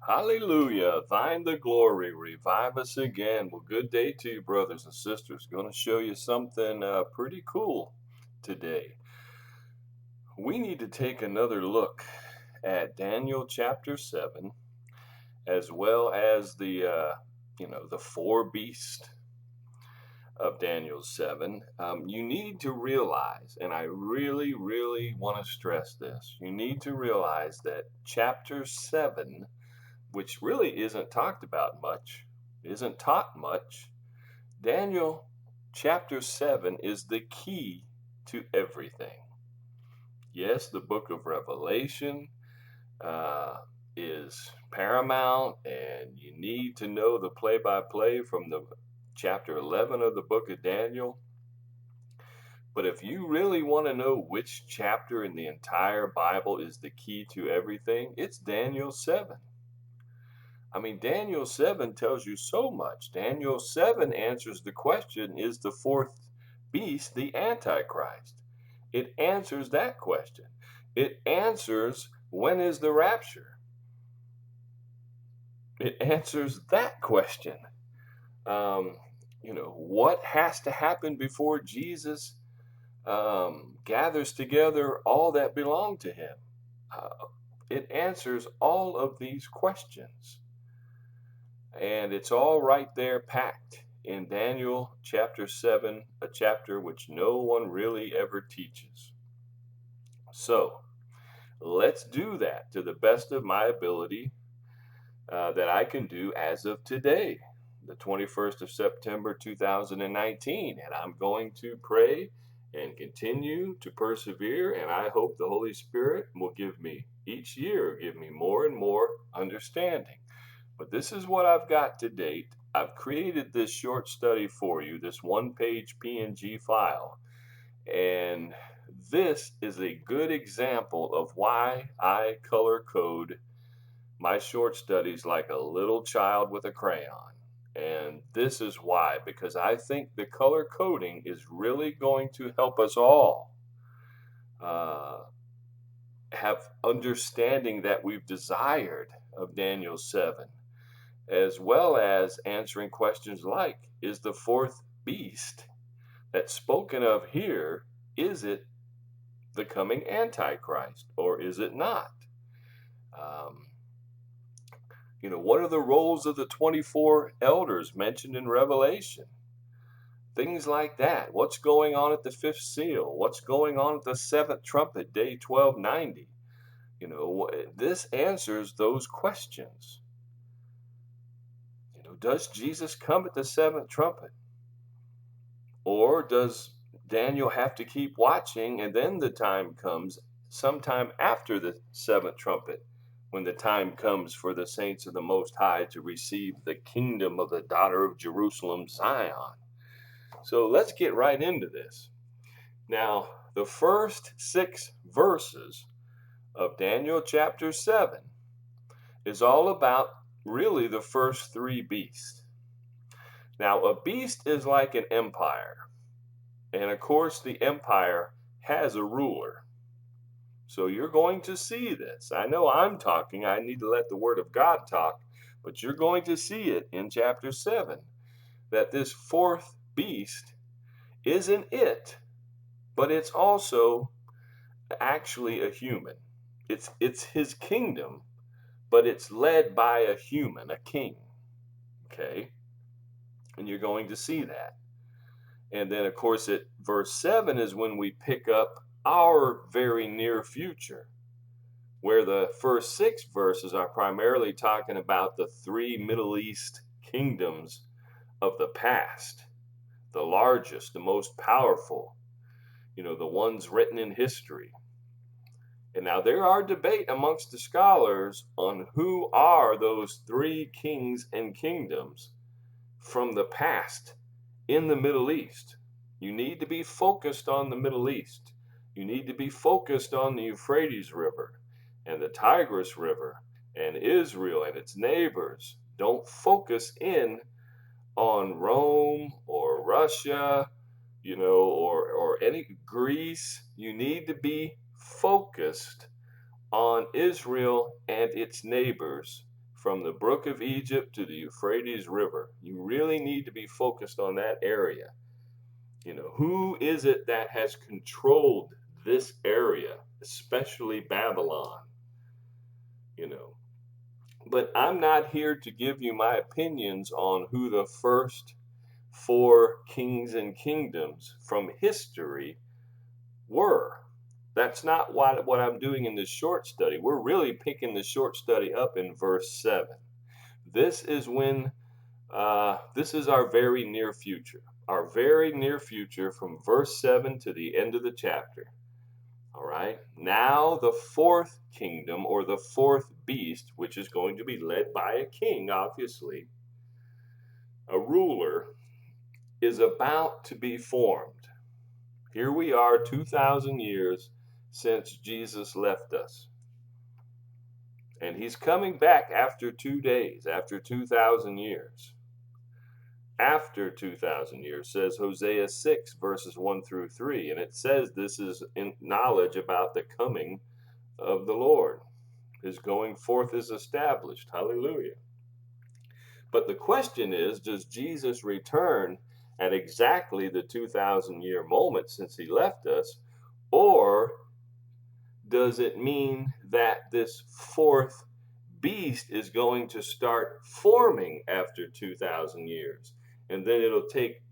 Hallelujah. Thine the glory. Revive us again. Well, good day to you, brothers and sisters. Going to show you something pretty cool today. We need to take another look at Daniel chapter 7, as well as the four beasts of Daniel 7. You need to realize, and I really, really want to stress this, you need to realize that chapter 7, which really isn't talked about much, isn't taught much. Daniel chapter 7 is the key to everything. Yes, the book of Revelation uh, is paramount, and you need to know the play by play from the chapter 11 of the book of Daniel. But if you really want to know which chapter in the entire Bible is the key to everything, it's Daniel 7. I mean, Daniel 7 tells you so much. Daniel 7 answers the question, is the fourth beast the antichrist? It answers that question. It answers, when is the rapture? It answers that question. Um, what has to happen before Jesus gathers together all that belong to him? Uh, it answers all of these questions. And it's all right there packed in Daniel chapter 7, a chapter which no one really ever teaches. So let's do that to the best of my ability that I can do as of today, the 21st of September 2019. And I'm going to pray and continue to persevere. And I hope the Holy Spirit will give me each year, give me more and more understanding. But this is what I've got to date. I've created this short study for you, this one-page PNG file. And this is a good example of why I color code my short studies like a little child with a crayon. And this is why, because I think the color coding is really going to help us all uh, have understanding that we've desired of Daniel 7, as well as answering questions like, is the fourth beast that's spoken of here, is it the coming antichrist or is it not? Um, what are the roles of the 24 elders mentioned in Revelation? Things like that. What's going on at the fifth seal? What's going on at the seventh trumpet, day 1290? This answers those questions. Does Jesus come at the seventh trumpet? Or does Daniel have to keep watching and then the time comes sometime after the seventh trumpet, when the time comes for the saints of the Most High to receive the kingdom of the daughter of Jerusalem, Zion? So let's get right into this. Now, the first 6 verses of Daniel chapter 7 is all about really the first 3 beasts. Now, a beast is like an empire. And of course, the empire has a ruler. So you're going to see this. I know I'm talking. I need to let the word of God talk. But you're going to see it in chapter 7 that this fourth beast isn't it, but it's also actually a human. It's his kingdom, but it's led by a human, a king. Okay? And you're going to see that. And then, of course, at verse 7 is when we pick up our very near future, where the first 6 verses are primarily talking about the 3 Middle East kingdoms of the past, the largest, the most powerful, the ones written in history. And now there are debate amongst the scholars on who are those 3 kings and kingdoms from the past in the Middle East. You need to be focused on the Middle East. You need to be focused on the Euphrates River and the Tigris River and Israel and its neighbors. Don't focus in on Rome or Russia, or any Greece. You need to be focused on Israel and its neighbors from the brook of Egypt to the Euphrates River. You really need to be focused on that area. Who is it that has controlled this area, especially Babylon? You know, but I'm not here to give you my opinions on who the first four kings and kingdoms from history were. That's not what I'm doing in this short study. We're really picking the short study up in verse 7. This is when, this is our very near future. Our very near future from verse 7 to the end of the chapter. All right. Now the fourth kingdom, or the fourth beast, which is going to be led by a king, obviously, a ruler, is about to be formed. Here we are 2,000 years since Jesus left us. And he's coming back after 2 days, after 2,000 years. After 2,000 years, says Hosea 6, verses 1 through 3. And it says this is in knowledge about the coming of the Lord. His going forth is established. Hallelujah. But the question is, does Jesus return at exactly the 2,000-year moment since he left us? Or does it mean that this fourth beast is going to start forming after 2,000 years? And then it'll take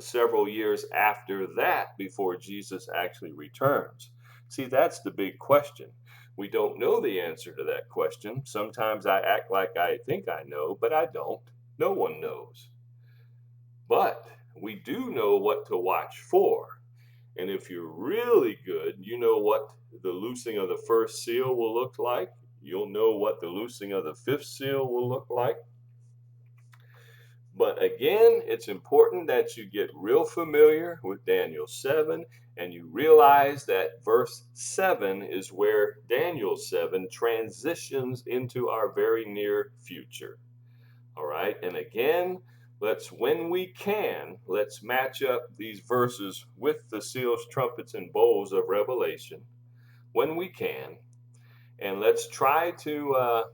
several years after that before Jesus actually returns. See, that's the big question. We don't know the answer to that question. Sometimes I act like I think I know, but I don't. No one knows. But we do know what to watch for. And if you're really good, you know what the loosing of the first seal will look like. You'll know what the loosing of the fifth seal will look like. But again, it's important that you get real familiar with Daniel 7 and you realize that verse 7 is where Daniel 7 transitions into our very near future. All right, and again, when we can, let's match up these verses with the seals, trumpets, and bowls of Revelation when we can, and let's try to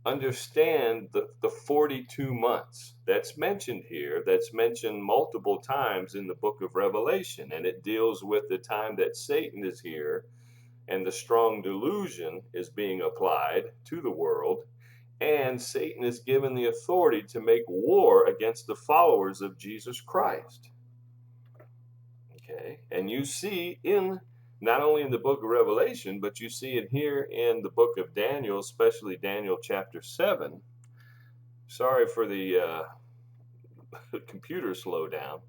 understand the 42 months that's mentioned here, that's mentioned multiple times in the book of Revelation, and it deals with the time that Satan is here and the strong delusion is being applied to the world, and Satan is given the authority to make war against the followers of Jesus Christ. Okay, and you see in not only in the book of Revelation, but you see it here in the book of Daniel, especially Daniel chapter 7. Sorry for the computer slowdown.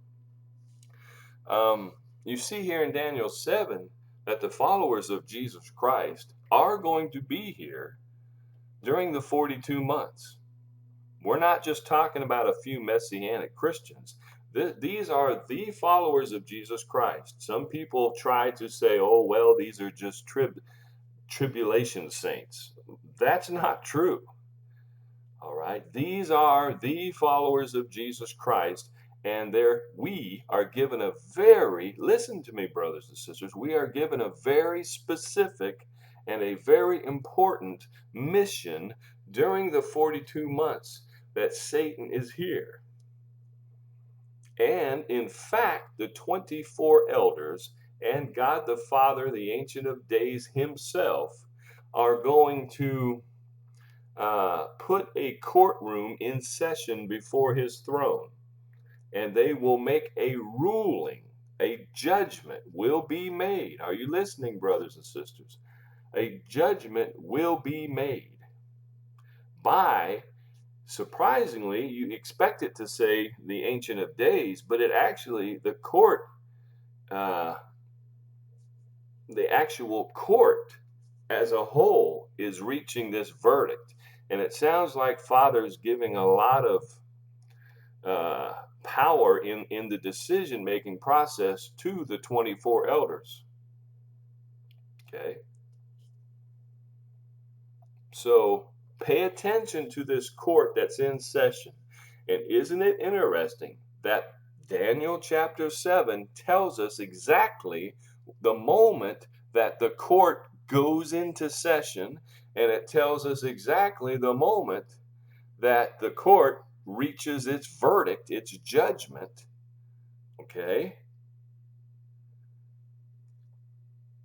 You see here in Daniel 7 that the followers of Jesus Christ are going to be here during the 42 months. We're not just talking about a few Messianic Christians. These are the followers of Jesus Christ. Some people try to say, oh, well, these are just tribulation saints. That's not true. All right. These are the followers of Jesus Christ. And we are given a listen to me, brothers and sisters, we are given a very specific and a very important mission during the 42 months that Satan is here. And in fact, the 24 elders and God the Father, the Ancient of Days himself, are going to put a courtroom in session before his throne. And they will make a ruling, a judgment will be made. Are you listening, brothers and sisters? A judgment will be made by, surprisingly, you expect it to say the Ancient of Days, but it actually, the actual court as a whole is reaching this verdict. And it sounds like Father's giving a lot of power in the decision-making process to the 24 elders. Okay. So pay attention to this court that's in session. And isn't it interesting that Daniel chapter 7 tells us exactly the moment that the court goes into session And it tells us exactly the moment that the court reaches its verdict, its judgment. Okay?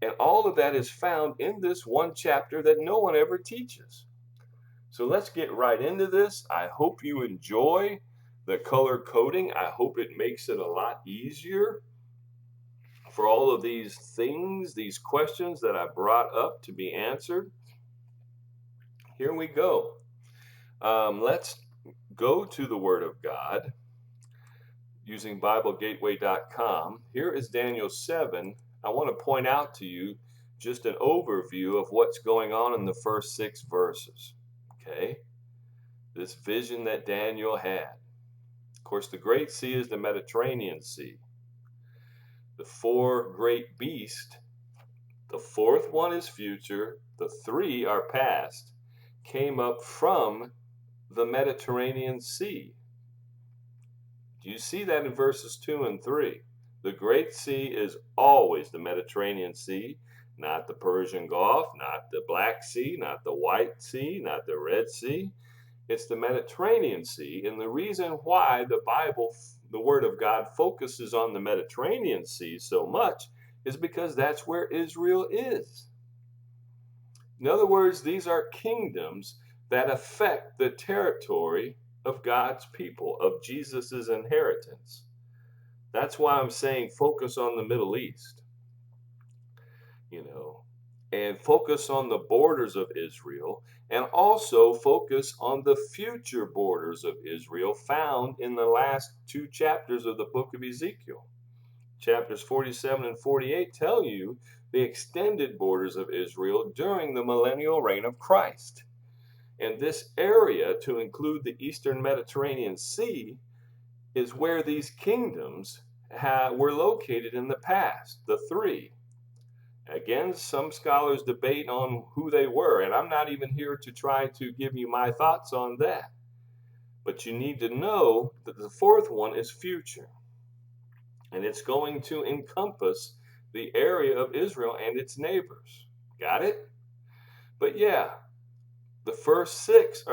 And all of that is found in this one chapter that no one ever teaches. So let's get right into this. I hope you enjoy the color coding. I hope it makes it a lot easier for all of these things, these questions that I brought up to be answered. Here we go. Let's go to the Word of God using BibleGateway.com. Here is Daniel 7. I want to point out to you just an overview of what's going on in the first 6 verses. Okay? This vision that Daniel had. Of course, the Great Sea is the Mediterranean Sea. The 4 great beasts, the 4th one is future, the 3 are past, came up from the Mediterranean Sea. Do you see that in verses 2 and 3? The Great Sea is always the Mediterranean Sea, not the Persian Gulf, not the Black Sea, not the White Sea, not the Red Sea. It's the Mediterranean Sea, and the reason why the Bible, the Word of God, focuses on the Mediterranean Sea so much is because that's where Israel is. In other words, these are kingdoms that affect the territory of God's people, of Jesus's inheritance. That's why I'm saying focus on the Middle East, and focus on the borders of Israel, and also focus on the future borders of Israel found in the last 2 chapters of the book of Ezekiel. Chapters 47 and 48 tell you the extended borders of Israel during the millennial reign of Christ. And this area, to include the eastern Mediterranean Sea, is where these kingdoms were located in the past, the 3. Again, some scholars debate on who they were, and I'm not even here to try to give you my thoughts on that. But you need to know that the 4th one is future, and it's going to encompass the area of Israel and its neighbors. Got it? But yeah, the first 6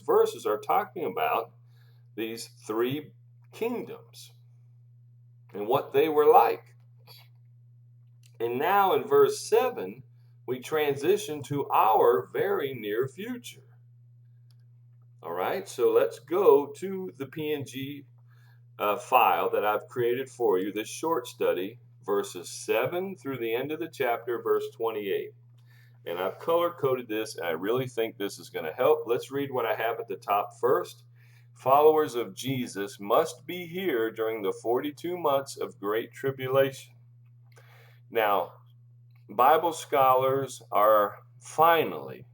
verses are talking about these 3 kingdoms and what they were like. And now in verse 7, we transition to our very near future. All right, so let's go to the PNG file that I've created for you, this short study, verses 7 through the end of the chapter, verse 28. And I've color-coded this, and I really think this is going to help. Let's read what I have at the top first. Followers of Jesus must be here during the 42 months of great tribulation. Now, Bible scholars are finally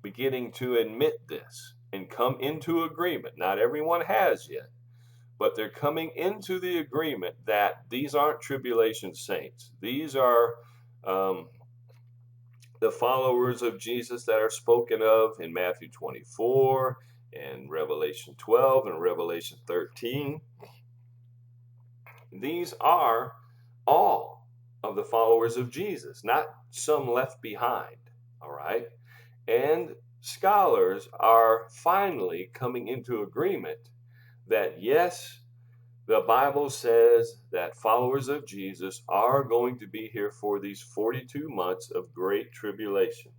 beginning to admit this and come into agreement. Not everyone has yet, but they're coming into the agreement that these aren't tribulation saints. These are the followers of Jesus that are spoken of in Matthew 24 and Revelation 12 and Revelation 13. These are all of the followers of Jesus, not some left behind, all right? And scholars are finally coming into agreement that yes, the Bible says that followers of Jesus are going to be here for these 42 months of great tribulation.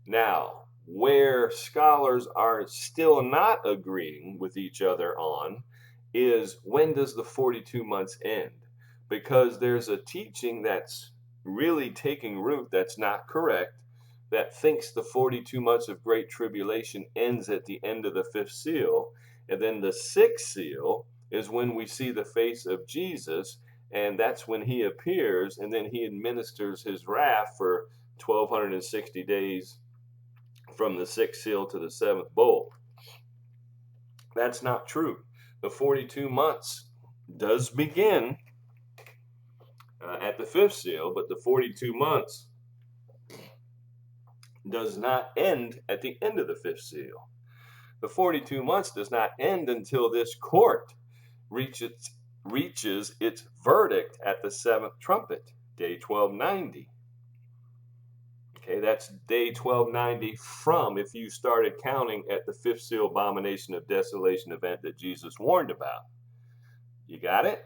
Now, where scholars are still not agreeing with each other on is when does the 42 months end? Because there's a teaching that's really taking root that's not correct, that thinks the 42 months of great tribulation ends at the end of the 5th seal, and then the 6th seal is when we see the face of Jesus, and that's when he appears, and then he administers his wrath for 1260 days from the 6th seal to the 7th bowl. That's not true. The 42 months does begin at the 5th seal, but the 42 months does not end at the end of the 5th seal. The 42 months does not end until this court reaches its verdict at the 7th trumpet, day 1290. Okay, that's day 1290 from if you started counting at the fifth seal abomination of desolation event that Jesus warned about. You got it?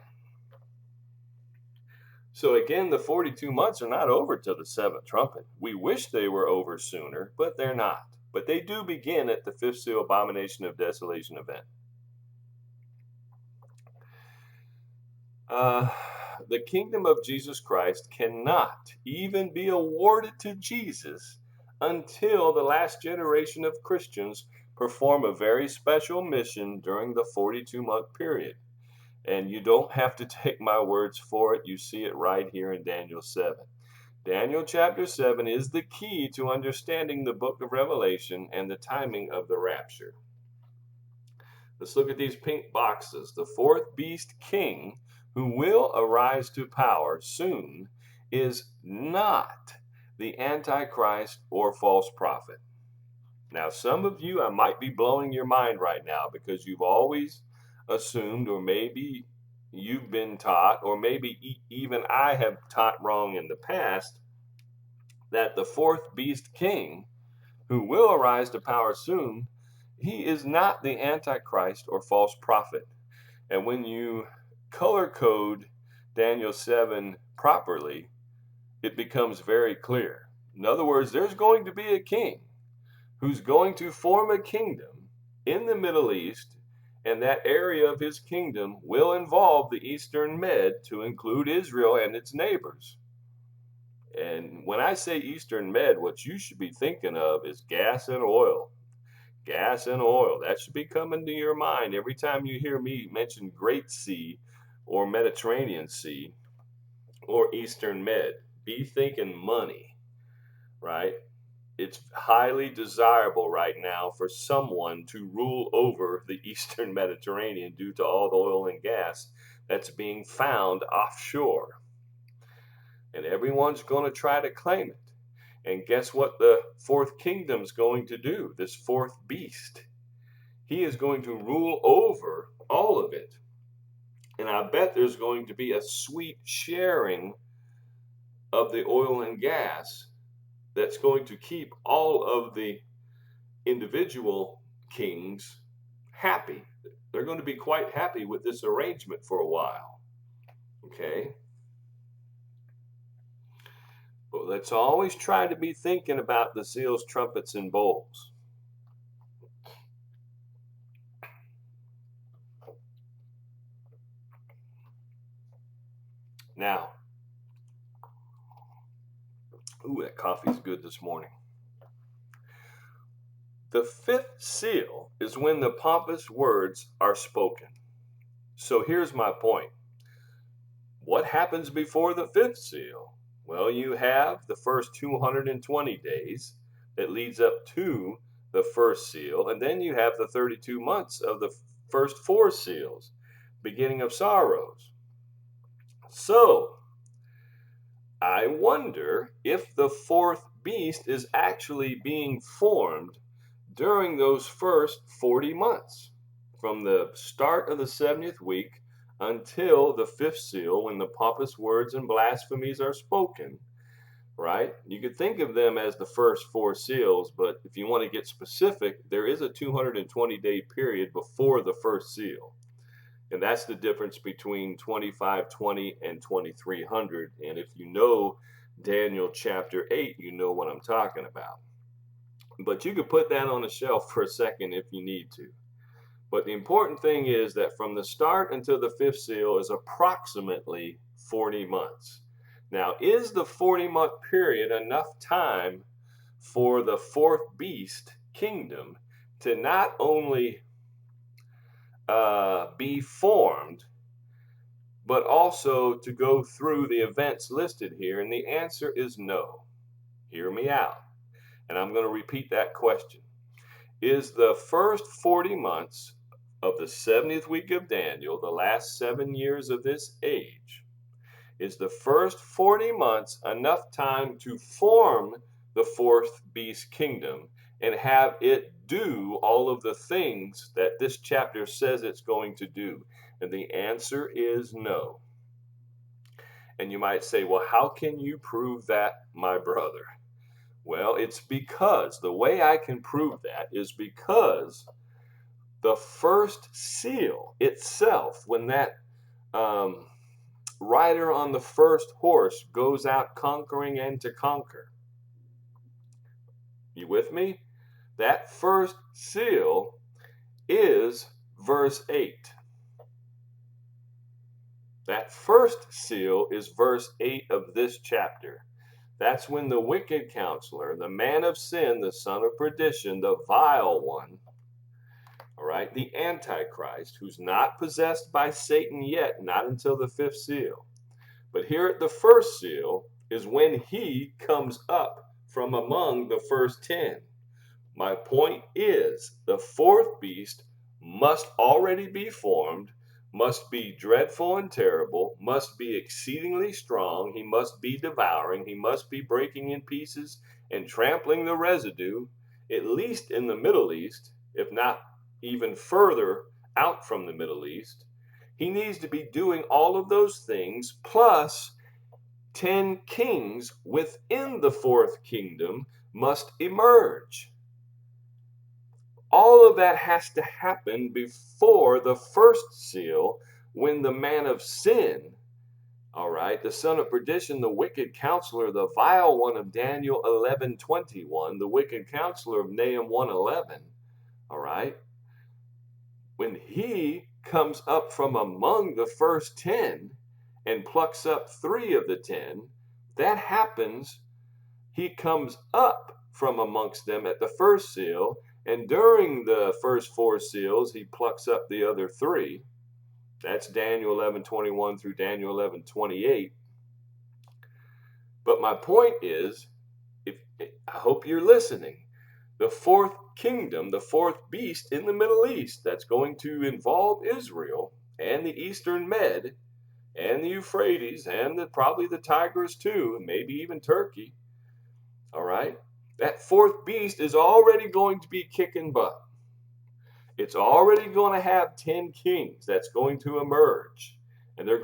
So again, the 42 months are not over till the seventh trumpet. We wish they were over sooner, but they're not. But they do begin at the fifth seal abomination of desolation event. The kingdom of Jesus Christ cannot even be awarded to Jesus until the last generation of Christians perform a very special mission during the 42-month period. And you don't have to take my words for it. You see it right here in Daniel 7. Daniel chapter 7 is the key to understanding the book of Revelation and the timing of the rapture. Let's look at these pink boxes. The fourth beast king, who will arise to power soon, is not the antichrist or false prophet. Now, some of you, I might be blowing your mind right now because you've always assumed, or maybe you've been taught, or maybe even I have taught wrong in the past, that the fourth beast king, who will arise to power soon, he is not the antichrist or false prophet. And when you color code Daniel 7 properly, it becomes very clear. In other words, there's going to be a king who's going to form a kingdom in the Middle East, and that area of his kingdom will involve the Eastern Med to include Israel and its neighbors. And when I say Eastern Med, what you should be thinking of is gas and oil. Gas and oil. That should be coming to your mind every time you hear me mention Great Sea or Mediterranean Sea or Eastern Med. Be thinking money, right? It's highly desirable right now for someone to rule over the Eastern Mediterranean due to all the oil and gas that's being found offshore. And everyone's going to try to claim it. And guess what the fourth kingdom's going to do? This fourth beast. He is going to rule over all of it. And I bet there's going to be a sweet sharing of the oil and gas that's going to keep all of the individual kings happy. They're going to be quite happy with this arrangement for a while. Okay? But let's always try to be thinking about the seals, trumpets, and bowls. Now, ooh, that coffee's good this morning. The fifth seal is when the pompous words are spoken. So here's my point. What happens before the fifth seal? Well, you have the first 220 days that leads up to the first seal, and then you have the 32 months of the first four seals, beginning of sorrows. So, I wonder if the fourth beast is actually being formed during those first 40 months, from the start of the 70th week until the fifth seal, when the pompous words and blasphemies are spoken, right? You could think of them as the first four seals, but if you want to get specific, there is a 220-day period before the first seal. And that's the difference between 2520 and 2300. And if you know Daniel chapter 8, you know what I'm talking about. But you could put that on the shelf for a second if you need to. But the important thing is that from the start until the fifth seal is approximately 40 months. Now, is the 40-month period enough time for the fourth beast kingdom to not only be formed, but also to go through the events listed here? And the answer is no. Hear me out. And I'm going to repeat that question. Is the first 40 months of the 70th week of Daniel, the last 7 years of this age, is the first 40 months enough time to form the fourth beast kingdom and have it do all of the things that this chapter says it's going to do? And the answer is no. And you might say, well, how can you prove that, my brother? Well, it's because the way I can prove that is because the first seal itself, when that um, rider on the first horse goes out conquering and to conquer, you with me? That first seal is verse 8. That first seal is verse 8 of this chapter. That's when the wicked counselor, the man of sin, the son of perdition, the vile one, all right, the antichrist, who's not possessed by Satan yet, not until the fifth seal. But here at the first seal is when he comes up from among the first 10. My point is, the fourth beast must already be formed, must be dreadful and terrible, must be exceedingly strong, he must be devouring, he must be breaking in pieces and trampling the residue, at least in the Middle East, if not even further out from the Middle East. He needs to be doing all of those things, plus 10 kings within the fourth kingdom must emerge. All of that has to happen before the first seal, when the man of sin, all right, the son of perdition, the wicked counselor, the vile one of Daniel 11:21, the wicked counselor of Nahum 1:11, all right, when he comes up from among the first 10 and plucks up 3 of the 10, that happens. He comes up from amongst them at the first seal, and during the first 4 seals, he plucks up the other 3. That's Daniel 11:21 through Daniel 11:28. But my point is, I hope you're listening. The fourth kingdom, the fourth beast in the Middle East, that's going to involve Israel and the Eastern Med and the Euphrates and probably the Tigris too, maybe even Turkey. All right. That fourth beast is already going to be kicking butt. It's already going to have 10 kings that's going to emerge. And they're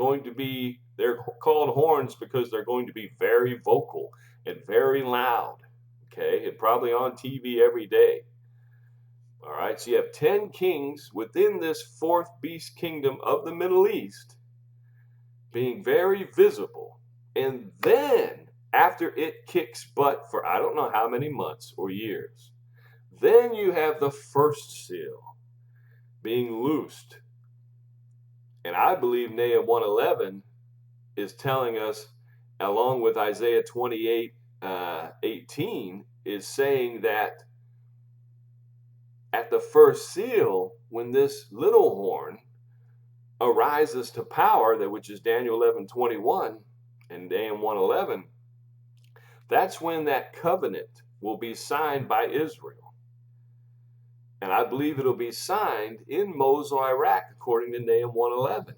called horns because they're going to be very vocal and very loud. Okay. And probably on TV every day. All right. So you have 10 kings within this fourth beast kingdom of the Middle East being very visible. And then after it kicks butt for I don't know how many months or years, then you have the first seal being loosed. And I believe Nahum 1:11 is telling us, along with Isaiah 28:18, is saying that at the first seal, when this little horn arises to power, that which is Daniel 11:21 and Nahum 1:11, that's when that covenant will be signed by Israel. And I believe it'll be signed in Mosul, Iraq, according to Nahum 1:11.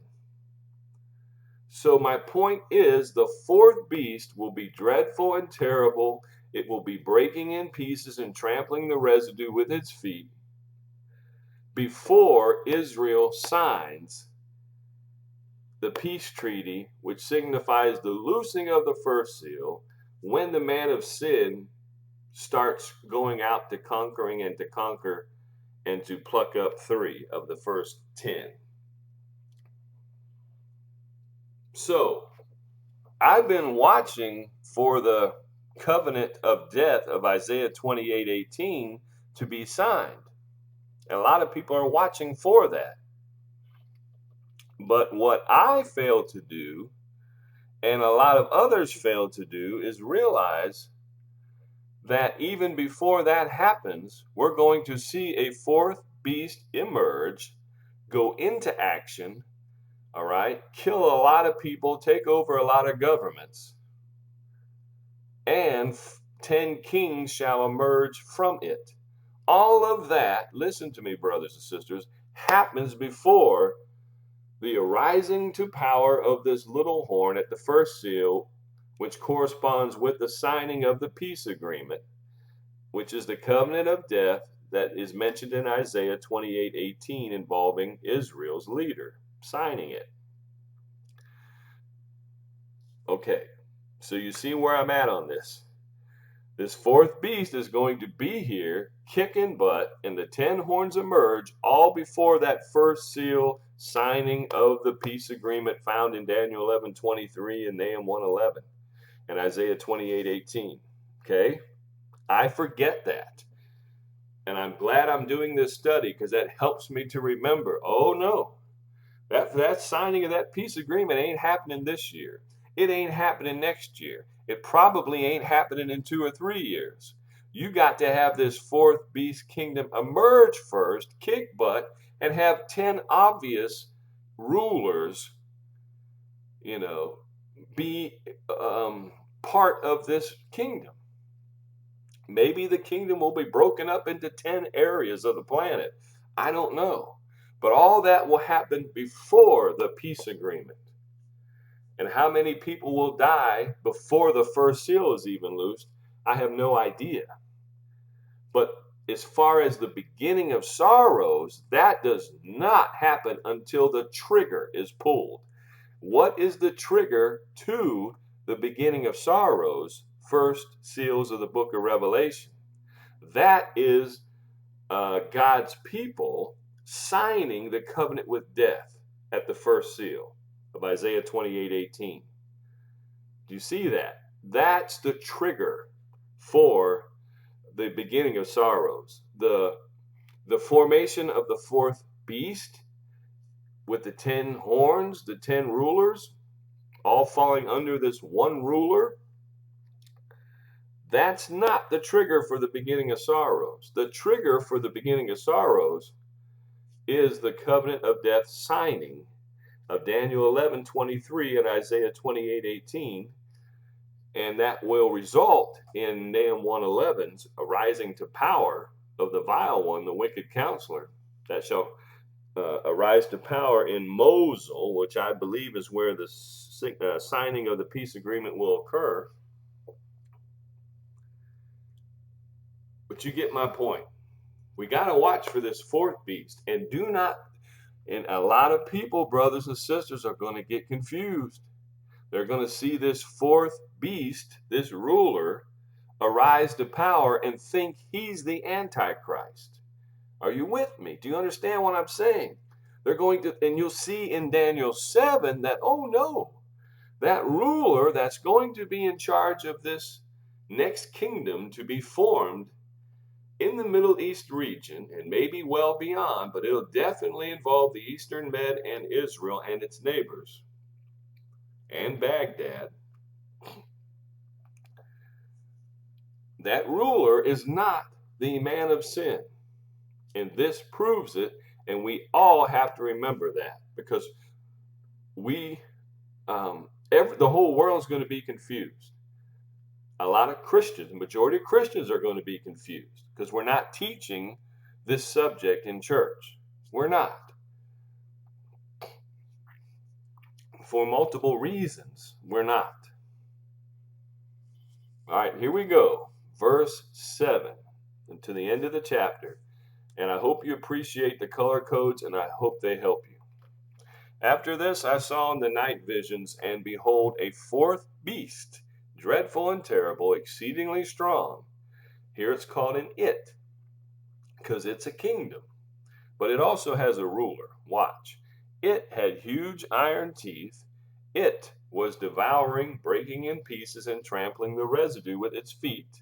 So my point is, the fourth beast will be dreadful and terrible. It will be breaking in pieces and trampling the residue with its feet before Israel signs the peace treaty, which signifies the loosing of the first seal, when the man of sin starts going out to conquering and to conquer and to pluck up 3 of the first 10. So I've been watching for the covenant of death of Isaiah 28:18 to be signed. And a lot of people are watching for that. But what I fail to do, and a lot of others fail to do, is realize that even before that happens, we're going to see a fourth beast emerge, go into action, all right, kill a lot of people, take over a lot of governments, and 10 kings shall emerge from it. All of that, listen to me, brothers and sisters, happens before the arising to power of this little horn at the first seal, which corresponds with the signing of the peace agreement, which is the covenant of death that is mentioned in Isaiah 28:18 involving Israel's leader signing it. Okay, so you see where I'm at on this. This fourth beast is going to be here kicking butt, and the 10 horns emerge all before that first seal signing of the peace agreement found in Daniel 11:23 and Nahum 1:11 and Isaiah 28:18. Okay? I forget that. And I'm glad I'm doing this study because that helps me to remember, oh no, that signing of that peace agreement ain't happening this year. It ain't happening next year. It probably ain't happening in 2 or 3 years. You got to have this fourth beast kingdom emerge first, kick butt, and have 10 obvious rulers, be part of this kingdom. Maybe the kingdom will be broken up into 10 areas of the planet. I don't know. But all that will happen before the peace agreement. And how many people will die before the first seal is even loosed, I have no idea. But as far as the beginning of sorrows, that does not happen until the trigger is pulled. What is the trigger to the beginning of sorrows? First seals of the book of Revelation. That is God's people signing the covenant with death at the first seal of Isaiah 28:18. Do you see that? That's the trigger for the beginning of sorrows. The formation of the fourth beast with the 10 horns, the 10 rulers, all falling under this one ruler. That's not the trigger for the beginning of sorrows. The trigger for the beginning of sorrows is the covenant of death signing of Daniel 11:23 and Isaiah 28:18, and that will result in Nahum 1:11's arising to power of the vile one, the wicked counselor, that shall arise to power in Mosul, which I believe is where the signing of the peace agreement will occur. But you get my point. We got to watch for this fourth beast, and a lot of people, brothers and sisters, are going to get confused. They're going to see this fourth beast, this ruler, arise to power and think he's the antichrist. Are you with me? Do you understand what I'm saying? They're going to, and you'll see in Daniel 7 that, oh no, that ruler that's going to be in charge of this next kingdom to be formed in the Middle East region, and maybe well beyond, but it'll definitely involve the Eastern Med and Israel and its neighbors, and Baghdad. That ruler is not the man of sin. And this proves it, and we all have to remember that, because the whole world is going to be confused. A lot of Christians, the majority of Christians are going to be confused because we're not teaching this subject in church. We're not. For multiple reasons, we're not. All right, here we go. Verse 7 to the end of the chapter. And I hope you appreciate the color codes, and I hope they help you. After this, I saw in the night visions, and behold, a fourth beast, dreadful and terrible, exceedingly strong. Here it's called an it, because it's a kingdom. But it also has a ruler. Watch. It had huge iron teeth. It was devouring, breaking in pieces, and trampling the residue with its feet.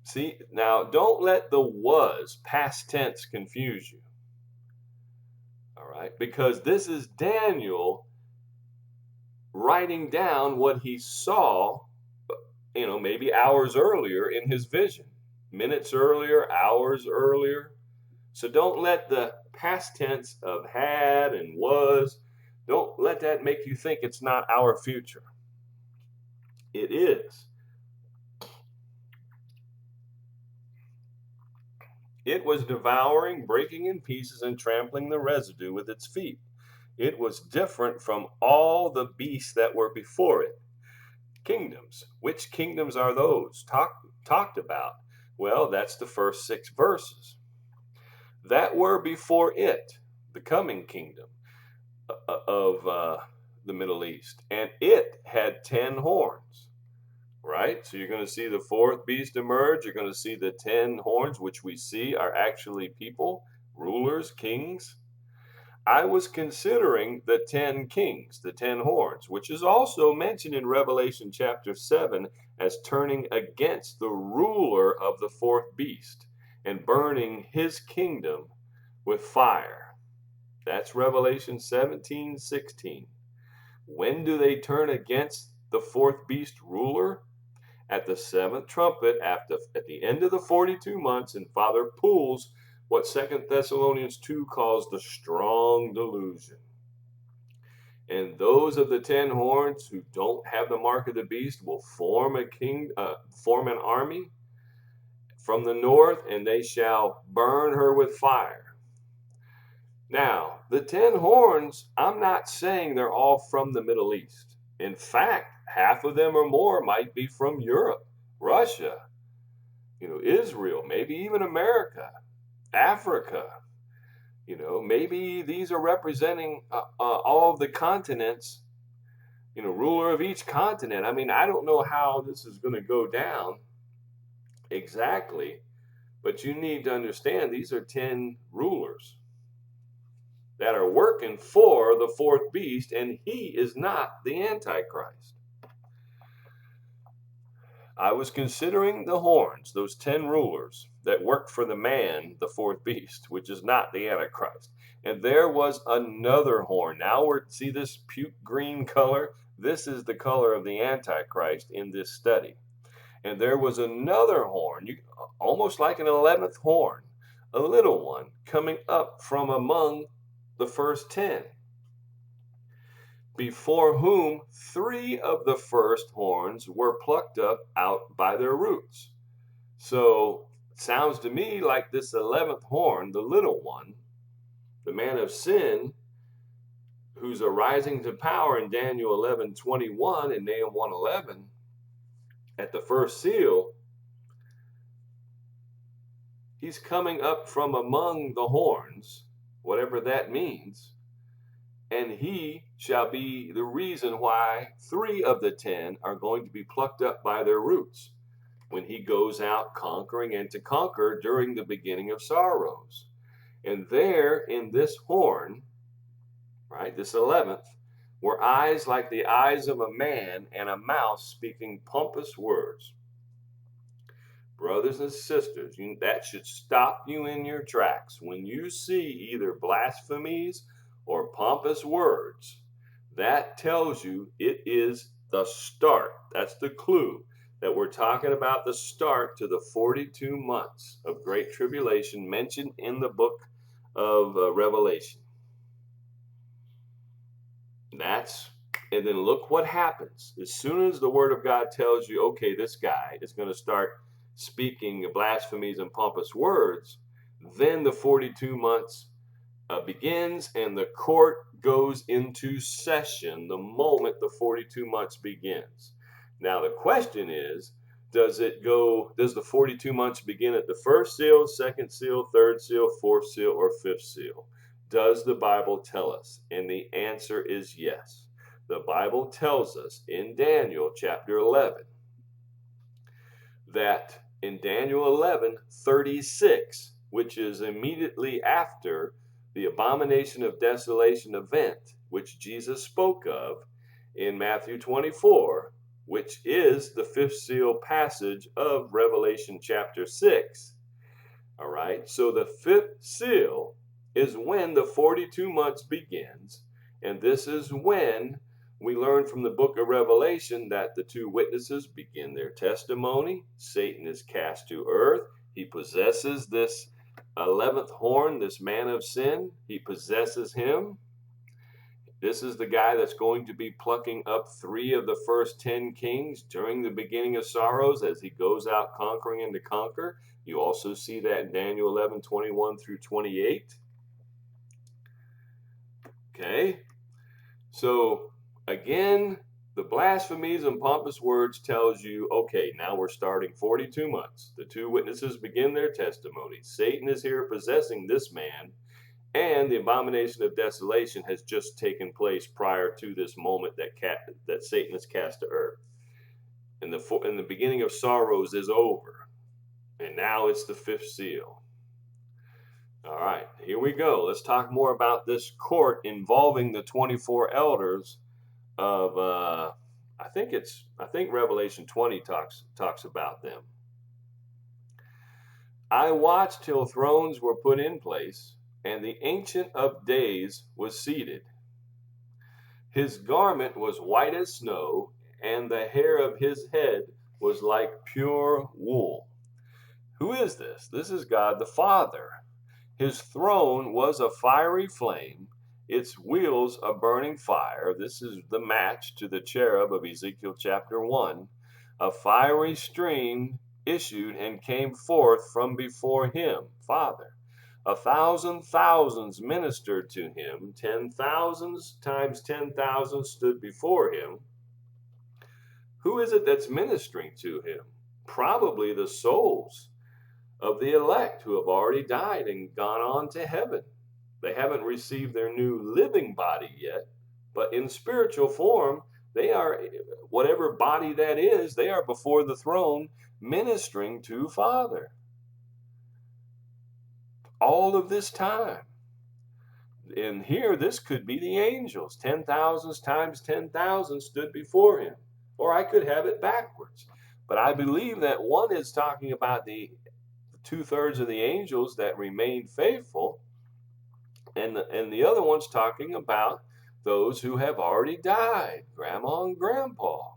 See, now don't let the was past tense confuse you. All right, because this is Daniel writing down what he saw, maybe hours earlier in his vision, minutes earlier, hours earlier. So don't let the past tense of had and was, don't let that make you think it's not our future. It is. It was devouring, breaking in pieces, and trampling the residue with its feet. It was different from all the beasts that were before it. Kingdoms. Which kingdoms are those talked about? Well, that's the first 6 verses. That were before it, the coming kingdom of the Middle East. And it had 10 horns. right? So you're going to see the fourth beast emerge. You're going to see the 10 horns, which we see are actually people, rulers, kings. I was considering the 10 kings, the 10 horns, which is also mentioned in Revelation chapter 7 as turning against the ruler of the fourth beast and burning his kingdom with fire. That's Revelation 17:16. When do they turn against the fourth beast ruler? At the seventh trumpet, at the end of the 42 months, and Father pulls what 2 Thessalonians 2 calls the strong delusion. And those of the 10 horns who don't have the mark of the beast will form form an army from the north, and they shall burn her with fire. Now, the 10 horns, I'm not saying they're all from the Middle East. In fact, half of them or more might be from Europe, Russia, Israel, maybe even America, Africa. Maybe these are representing all of the continents, ruler of each continent. I mean, I don't know how this is going to go down exactly, but you need to understand these are 10 rulers that are working for the fourth beast, and he is not the antichrist. I was considering the horns, those 10 rulers that worked for the man, the fourth beast, which is not the antichrist. And there was another horn. Now see this puke green color? This is the color of the antichrist in this study. And there was another horn, almost like an 11th horn, a little one coming up from among the first 10, before whom 3 of the first horns were plucked up out by their roots. So it sounds to me like this 11th horn, the little one, the man of sin, who's arising to power in Daniel 11:21 and Nahum 1:11 at the first seal, he's coming up from among the horns, whatever that means, and he shall be the reason why 3 of the 10 are going to be plucked up by their roots when he goes out conquering and to conquer during the beginning of sorrows. And there in this horn, right, this 11th, were eyes like the eyes of a man and a mouth speaking pompous words. Brothers and sisters, that should stop you in your tracks. When you see either blasphemies or pompous words, that tells you it is the start. That's the clue that we're talking about, the start to the 42 months of great tribulation mentioned in the book of Revelation. And then look what happens. As soon as the word of God tells you, okay, this guy is going to start speaking blasphemies and pompous words, then the 42 months begins and the court goes into session the moment the 42 months begins. Now the question is, does the 42 months begin at the first seal, second seal, third seal, fourth seal, or fifth seal? Does the Bible tell us? And the answer is yes. The Bible tells us in Daniel chapter 11 that in Daniel 11:36, which is immediately after the abomination of desolation event, which Jesus spoke of in Matthew 24, which is the fifth seal passage of Revelation chapter 6. All right, so the fifth seal is when the 42 months begins, and this is when we learn from the book of Revelation that the 2 witnesses begin their testimony. Satan is cast to earth. He possesses this 11th horn, this man of sin. He possesses him. This is the guy that's going to be plucking up 3 of the first 10 kings during the beginning of sorrows as he goes out conquering and to conquer. You also see that in Daniel 11:21 through 28. Okay, so again, the blasphemies and pompous words tells you, okay, now we're starting 42 months. The 2 witnesses begin their testimony. Satan is here possessing this man, and the abomination of desolation has just taken place prior to this moment that Satan is cast to earth. And the beginning of sorrows is over. And now it's the fifth seal. All right, here we go. Let's talk more about this court involving the 24 elders of I think Revelation 20 talks about them. I watched till thrones were put in place, and the Ancient of Days was seated. His garment was white as snow, and the hair of his head was like pure wool. Who is this? This is God the Father. His throne was a fiery flame, its wheels a burning fire. This is the match to the cherub of Ezekiel chapter 1. A fiery stream issued and came forth from before him, Father. 1,000 thousands ministered to him, 10,000s times 10,000 stood before him. Who is it that's ministering to him? Probably the souls of the elect who have already died and gone on to heaven. They haven't received their new living body yet, but in spiritual form, they are, whatever body that is, they are before the throne ministering to Father. All of this time. And here, this could be the angels. 10,000s times 10,000 stood before him. Or I could have it backwards. But I believe that one is talking about the 2/3 of the angels that remained faithful, and the other one's talking about those who have already died, grandma and grandpa.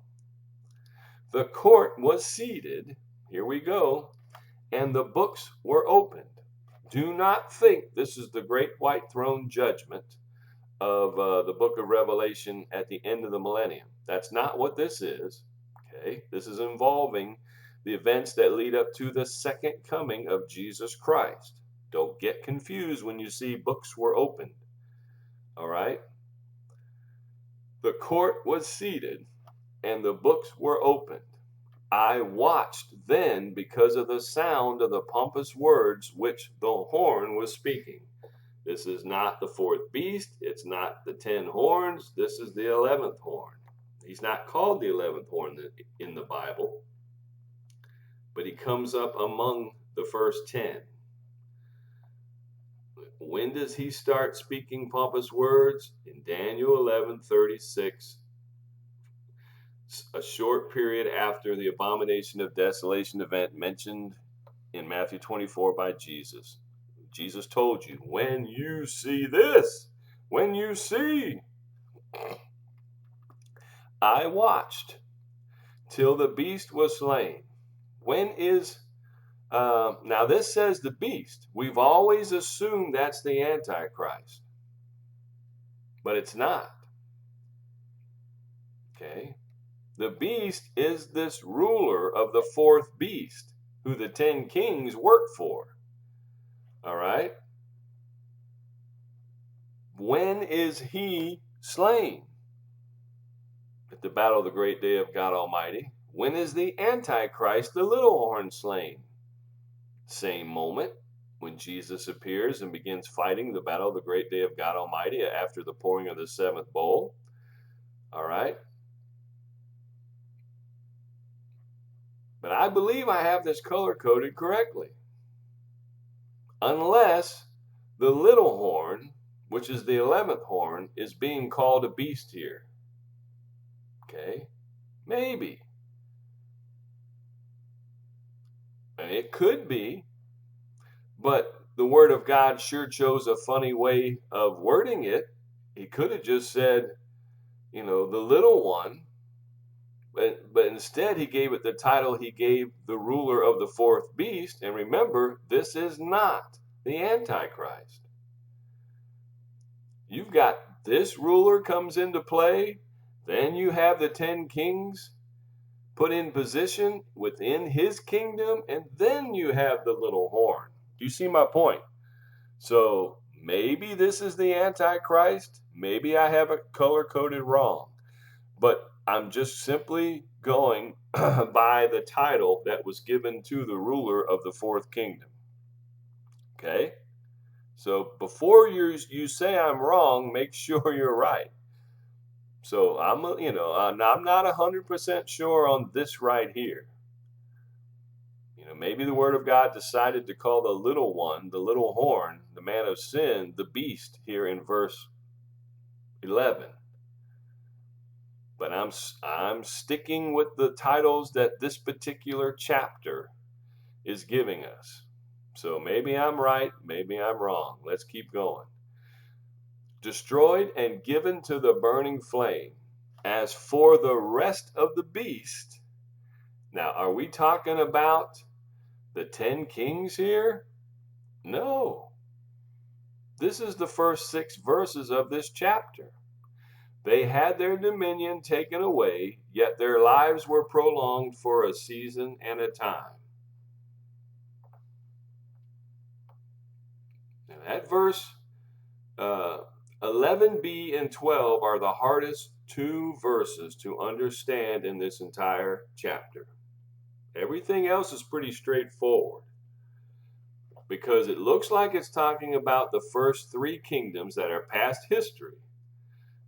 The court was seated, here we go, and the books were opened. Do not think this is the great white throne judgment of the book of Revelation at the end of the millennium. That's not what this is. Okay, this is involving the events that lead up to the second coming of Jesus Christ. Don't get confused when you see books were opened. All right? The court was seated and the books were opened. I watched then because of the sound of the pompous words which the horn was speaking. This is not the fourth beast. It's not the 10 horns. This is the 11th horn. He's not called the 11th horn in the Bible, but he comes up among the first 10. When does he start speaking pompous words? In Daniel 11:36, a short period after the abomination of desolation event mentioned in Matthew 24 by Jesus. Jesus told you, when you see this, when you see, I watched till the beast was slain. When is, now this says the beast. We've always assumed that's the Antichrist, but it's not. Okay. The beast is this ruler of the fourth beast who the 10 kings work for. All right. When is he slain? At the battle of the great day of God Almighty. When is the Antichrist, the little horn, slain? Same moment when Jesus appears and begins fighting the battle of the great day of God Almighty after the pouring of the seventh bowl. All right. But I believe I have this color-coded correctly. Unless the little horn, which is the 11th horn, is being called a beast here. Okay? Maybe. And it could be, but the Word of God sure chose a funny way of wording it. He could have just said, the little one, but instead he gave it the title he gave the ruler of the fourth beast. And remember, this is not the Antichrist. You've got this ruler comes into play, then you have the 10 kings put in position within his kingdom, and then you have the little horn. Do you see my point? So maybe this is the Antichrist. Maybe I have it color-coded wrong. But I'm just simply going by the title that was given to the ruler of the fourth kingdom. Okay? So before you say I'm wrong, make sure you're right. So I'm not 100% sure on this right here. Maybe the word of God decided to call the little one, the little horn, the man of sin, the beast here in verse 11. But I'm sticking with the titles that this particular chapter is giving us. So maybe I'm right, maybe I'm wrong. Let's keep going. Destroyed and given to the burning flame. As for the rest of the beast, now are we talking about the 10 kings here? No. This is the first 6 verses of this chapter. They had their dominion taken away, yet their lives were prolonged for a season and a time. And that verse 11b and 12 are the hardest 2 verses to understand in this entire chapter. Everything else is pretty straightforward because it looks like it's talking about the first 3 kingdoms that are past history,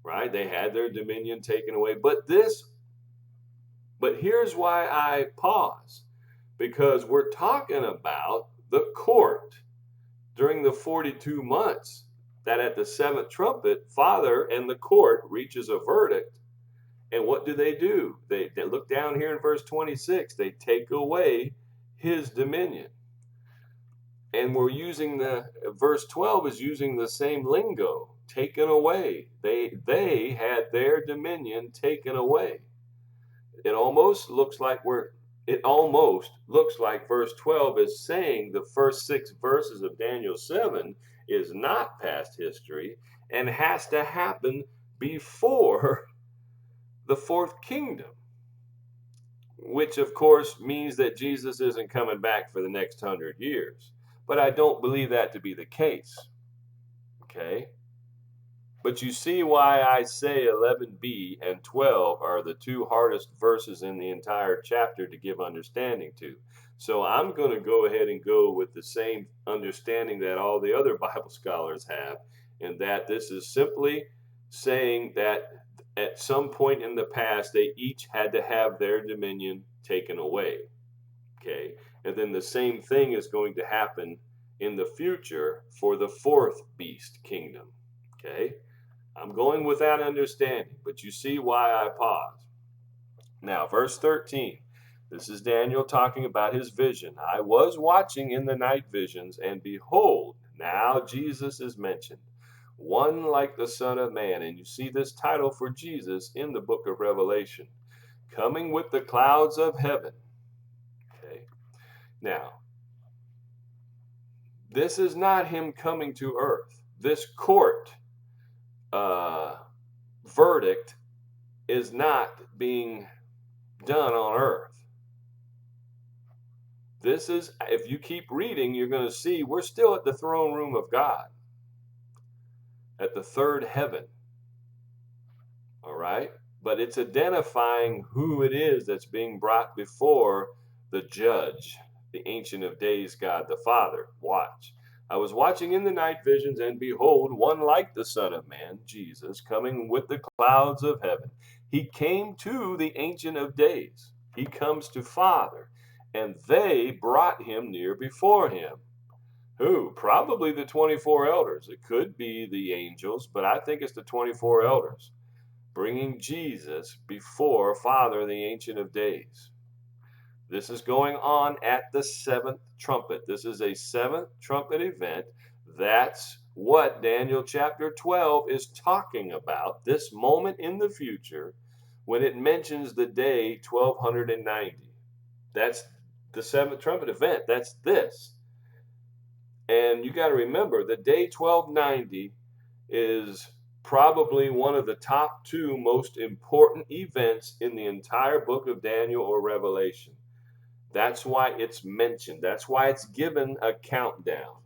right? They had their dominion taken away. But here's why I pause, because we're talking about the court during the 42 months that at the 7th trumpet, Father and the court reaches a verdict. And what do? They look down here in verse 26. They take away his dominion. And we're using verse 12 is using the same lingo, taken away. They had their dominion taken away. It almost looks like verse 12 is saying the first 6 verses of Daniel 7 is not past history and has to happen before the 4th kingdom, which of course means that Jesus isn't coming back for the next 100 years. But I don't believe that to be the case. Okay? But you see why I say 11b and 12 are the 2 hardest verses in the entire chapter to give understanding to. So I'm going to go ahead and go with the same understanding that all the other Bible scholars have, and that this is simply saying that at some point in the past, they each had to have their dominion taken away. Okay? And then the same thing is going to happen in the future for the 4th beast kingdom. Okay? I'm going with that understanding, but you see why I pause. Now, verse 13. This is Daniel talking about his vision. I was watching in the night visions, and behold, now Jesus is mentioned, one like the Son of Man. And you see this title for Jesus in the book of Revelation, coming with the clouds of heaven. Okay. Now, this is not him coming to earth. This court verdict is not being done on earth. This is, if you keep reading, you're going to see we're still at the throne room of God, at the 3rd heaven. All right? But it's identifying who it is that's being brought before the judge, the Ancient of Days, God the Father. Watch. I was watching in the night visions, and behold, one like the Son of Man, Jesus, coming with the clouds of heaven. He came to the Ancient of Days. He comes to Father, and they brought him near before him. Who? Probably the 24 elders. It could be the angels, but I think it's the 24 elders bringing Jesus before Father, the Ancient of Days. This is going on at the 7th trumpet. This is a 7th trumpet event. That's what Daniel chapter 12 is talking about, this moment in the future when it mentions the day 1290. That's the 7th trumpet event. That's this. And you got to remember, the day 1290 is probably one of the top 2 most important events in the entire book of Daniel or Revelation. That's why it's mentioned. That's why it's given a countdown.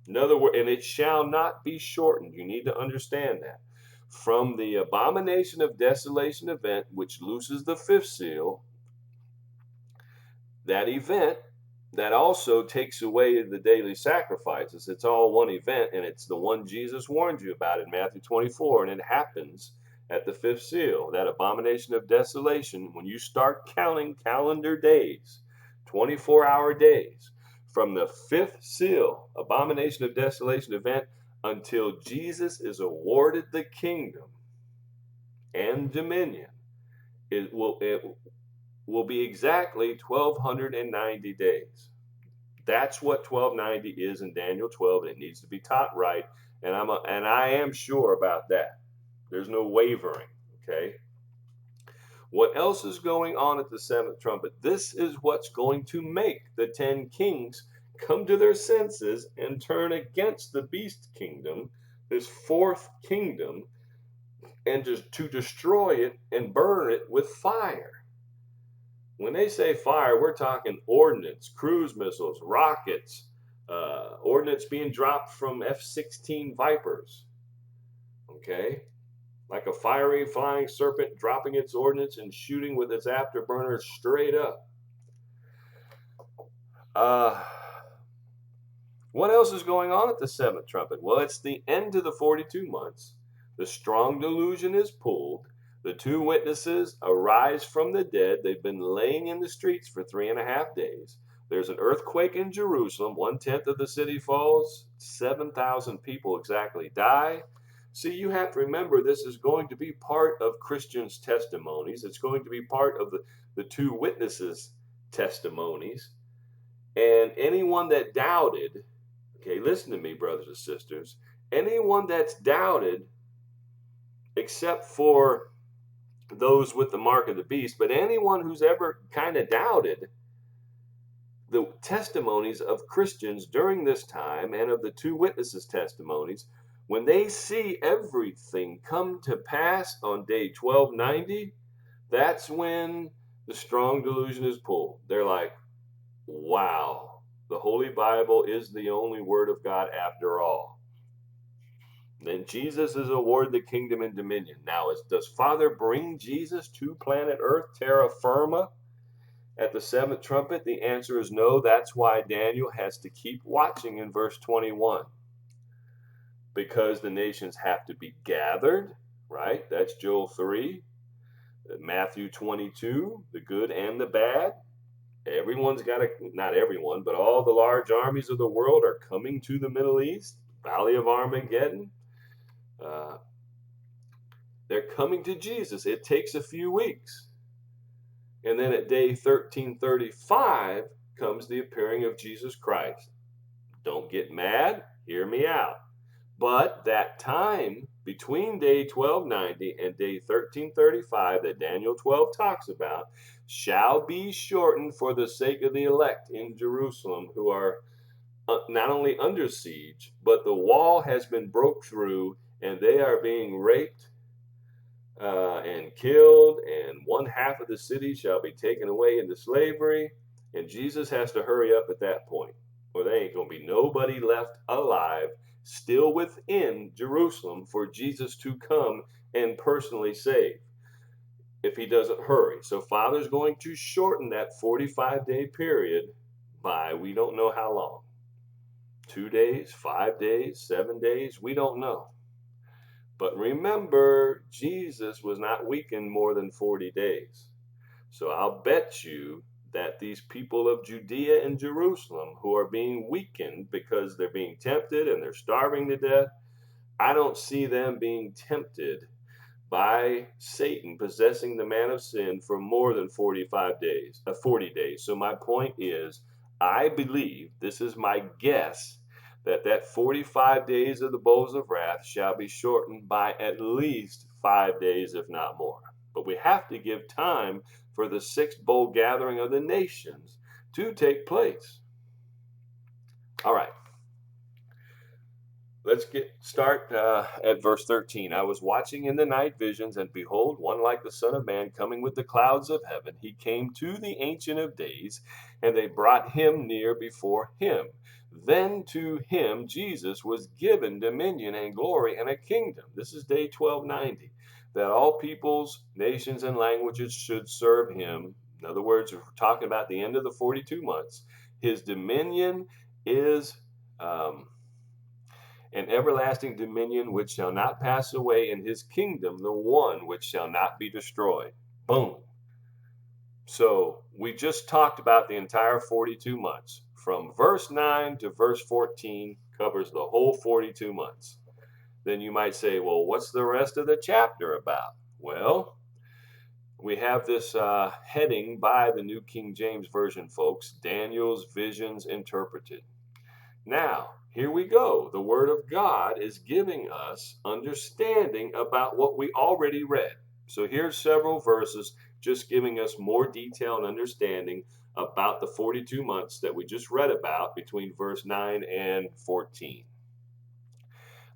In other words, and it shall not be shortened. You need to understand that. From the abomination of desolation event, which looses the 5th seal, that event that also takes away the daily sacrifices. It's all one event, and it's the one Jesus warned you about in Matthew 24, and it happens at the fifth seal, that abomination of desolation, when you start counting calendar days, 24-hour days, from the fifth seal, abomination of desolation event, until Jesus is awarded the kingdom and dominion, it will be exactly 1290 days. That's what 1290 is in Daniel 12, and it needs to be taught right. And I am sure about that. There's no wavering. Okay. What else is going on at the seventh trumpet? This is what's going to make the 10 kings come to their senses and turn against the beast kingdom, this fourth kingdom, and just to destroy it and burn it with fire. When they say fire, we're talking ordnance, cruise missiles, rockets, ordnance being dropped from F-16 Vipers. Okay? Like a fiery flying serpent dropping its ordnance and shooting with its afterburners straight up. What else is going on at the seventh trumpet? Well, it's the end of the 42 months. The strong delusion is pulled. The two witnesses arise from the dead. They've been laying in the streets for 3.5 days. There's an earthquake in Jerusalem. 1/10 of the city falls. 7,000 people exactly die. See, you have to remember this is going to be part of Christians' testimonies. It's going to be part of the two witnesses' testimonies. And anyone that doubted, okay, listen to me, brothers and sisters, anyone that's doubted, except for those with the mark of the beast, but anyone who's ever kind of doubted the testimonies of Christians during this time and of the two witnesses' testimonies, when they see everything come to pass on day 1290, that's when the strong delusion is pulled. They're like, wow, the Holy Bible is the only word of God after all. Then Jesus is awarded the kingdom and dominion. Now, does Father bring Jesus to planet Earth, terra firma, at the seventh trumpet? The answer is no. That's why Daniel has to keep watching in verse 21. Because the nations have to be gathered, right? That's Joel 3. Matthew 22, the good and the bad. Everyone's got to, not everyone, but all the large armies of the world are coming to the Middle East, Valley of Armageddon. They're coming to Jesus. It takes a few weeks. And then at day 1335 comes the appearing of Jesus Christ. Don't get mad. Hear me out. But that time between day 1290 and day 1335 that Daniel 12 talks about shall be shortened for the sake of the elect in Jerusalem, who are not only under siege, but the wall has been broke through and they are being raped and killed, and 1/2 of the city shall be taken away into slavery. And Jesus has to hurry up at that point, or there ain't going to be nobody left alive still within Jerusalem for Jesus to come and personally save if he doesn't hurry. So Father's going to shorten that 45-day period by we don't know how long. 2 days, 5 days, 7 days, we don't know. But remember, Jesus was not weakened more than 40 days. So I'll bet you that these people of Judea and Jerusalem who are being weakened because they're being tempted and they're starving to death, I don't see them being tempted by Satan possessing the man of sin for more than 40 days. So my point is, I believe, this is my guess, that 45 days of the bowls of wrath shall be shortened by at least 5 days, if not more. But we have to give time for the sixth bowl gathering of the nations to take place. All right. Let's start at verse 13. I was watching in the night visions, and behold, one like the Son of Man coming with the clouds of heaven. He came to the Ancient of Days, and they brought him near before him. Then to him, Jesus, was given dominion and glory and a kingdom. This is day 1290, that all peoples, nations, and languages should serve him. In other words, we're talking about the end of the 42 months. His dominion is and everlasting dominion which shall not pass away, in his kingdom the one which shall not be destroyed. Boom. So we just talked about the entire 42 months. From verse 9 to verse 14 covers the whole 42 months. Then you might say, well, what's the rest of the chapter about? Well, we have this heading by the New King James Version, folks, Daniel's visions interpreted. Now, here we go. The Word of God is giving us understanding about what we already read. So here's several verses just giving us more detail and understanding about the 42 months that we just read about between verse 9 and 14.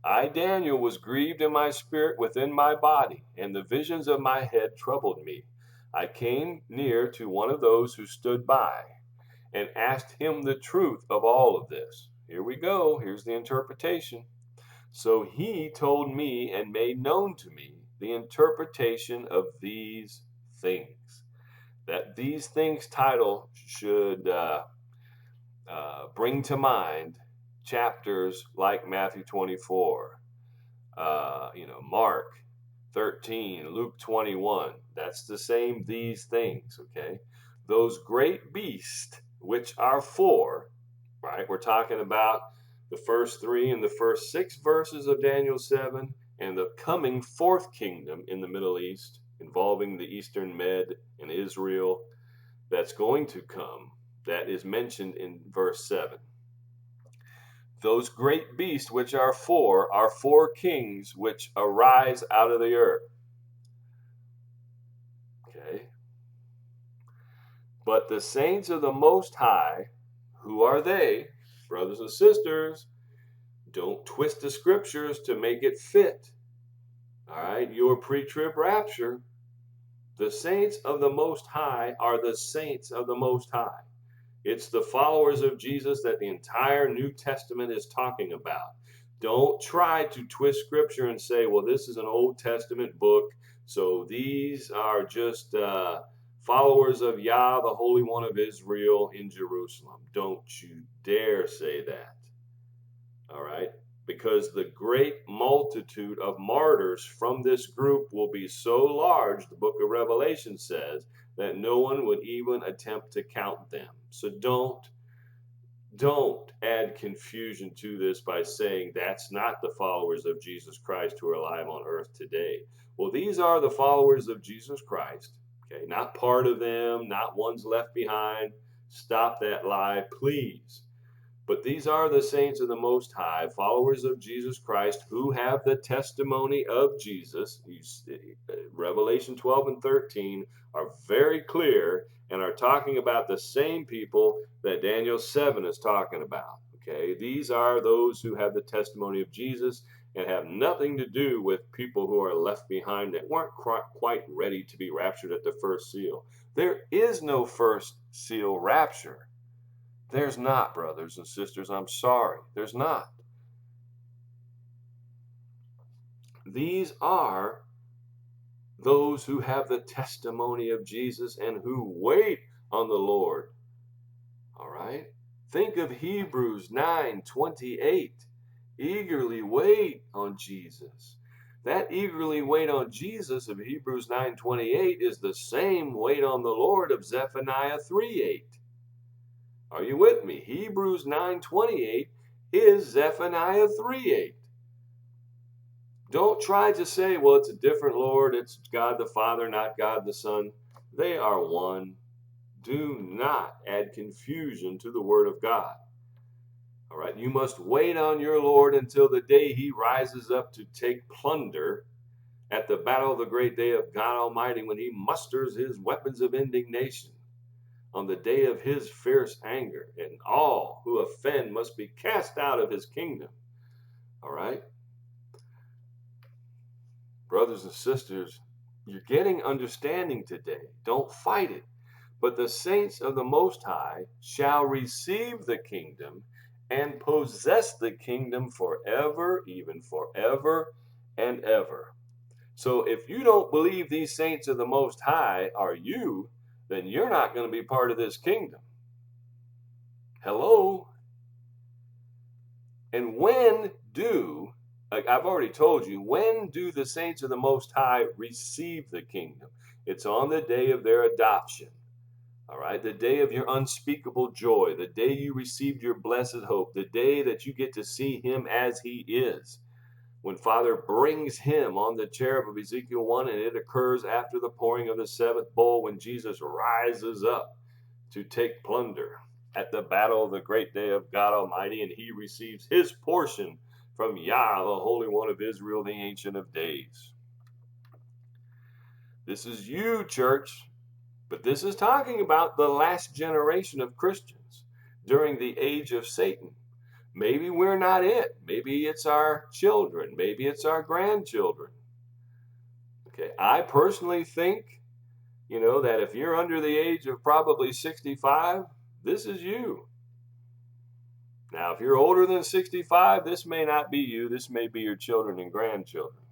I, Daniel, was grieved in my spirit within my body, and the visions of my head troubled me. I came near to one of those who stood by and asked him the truth of all of this. Here we go. Here's the interpretation. So he told me and made known to me the interpretation of these things. That these things title should bring to mind chapters like Matthew 24, Mark 13, Luke 21. That's the same, these things, okay? Those great beasts, which are four, right? We're talking about the first three and the first 6 verses of Daniel 7, and the coming fourth kingdom in the Middle East, involving the Eastern Med and Israel, that's going to come, that is mentioned in verse 7. Those great beasts which are four kings which arise out of the earth. Okay. But the saints of the Most High, who are they? Brothers and sisters, don't twist the scriptures to make it fit. All right, your pre-trib rapture. The saints of the Most High are the saints of the Most High. It's the followers of Jesus that the entire New Testament is talking about. Don't try to twist scripture and say, well, this is an Old Testament book, so these are just followers of Yah, the Holy One of Israel in Jerusalem. Don't you dare say that. All right? Because the great multitude of martyrs from this group will be so large, the book of Revelation says, that no one would even attempt to count them. So don't add confusion to this by saying that's not the followers of Jesus Christ who are alive on earth today. Well, these are the followers of Jesus Christ, okay? Not part of them, not ones left behind. Stop that lie, please. But these are the saints of the Most High, followers of Jesus Christ, who have the testimony of Jesus. Revelation 12 and 13 are very clear and are talking about the same people that Daniel 7 is talking about. Okay, these are those who have the testimony of Jesus and have nothing to do with people who are left behind that weren't quite ready to be raptured at the first seal. There is no first seal rapture. There's not, brothers and sisters. I'm sorry. There's not. These are those who have the testimony of Jesus and who wait on the Lord. All right? Think of Hebrews 9:28. Eagerly wait on Jesus. That eagerly wait on Jesus of Hebrews 9:28 is the same wait on the Lord of Zephaniah 3:8. Are you with me? Hebrews 9:28 is Zephaniah 3:8. Don't try to say, well, it's a different Lord. It's God the Father, not God the Son. They are one. Do not add confusion to the Word of God. All right, you must wait on your Lord until the day he rises up to take plunder at the battle of the great day of God Almighty, when he musters his weapons of indignation on the day of his fierce anger, and all who offend must be cast out of his kingdom. All right? Brothers and sisters, you're getting understanding today. Don't fight it. But the saints of the Most High shall receive the kingdom and possess the kingdom forever, even forever and ever. So if you don't believe these saints of the Most High are you, then you're not going to be part of this kingdom. Hello? And when do, like I've already told you, when do the saints of the Most High receive the kingdom? It's on the day of their adoption. All right, the day of your unspeakable joy, the day you received your blessed hope, the day that you get to see him as he is. When Father brings him on the cherub of Ezekiel 1, and it occurs after the pouring of the seventh bowl when Jesus rises up to take plunder at the battle of the great day of God Almighty, and he receives his portion from Yah, the Holy One of Israel, the Ancient of Days. This is you, church. But this is talking about the last generation of Christians during the age of Satan. Maybe we're not it. Maybe it's our children. Maybe it's our grandchildren. Okay, I personally think, that if you're under the age of probably 65, this is you. Now, if you're older than 65, this may not be you. This may be your children and grandchildren.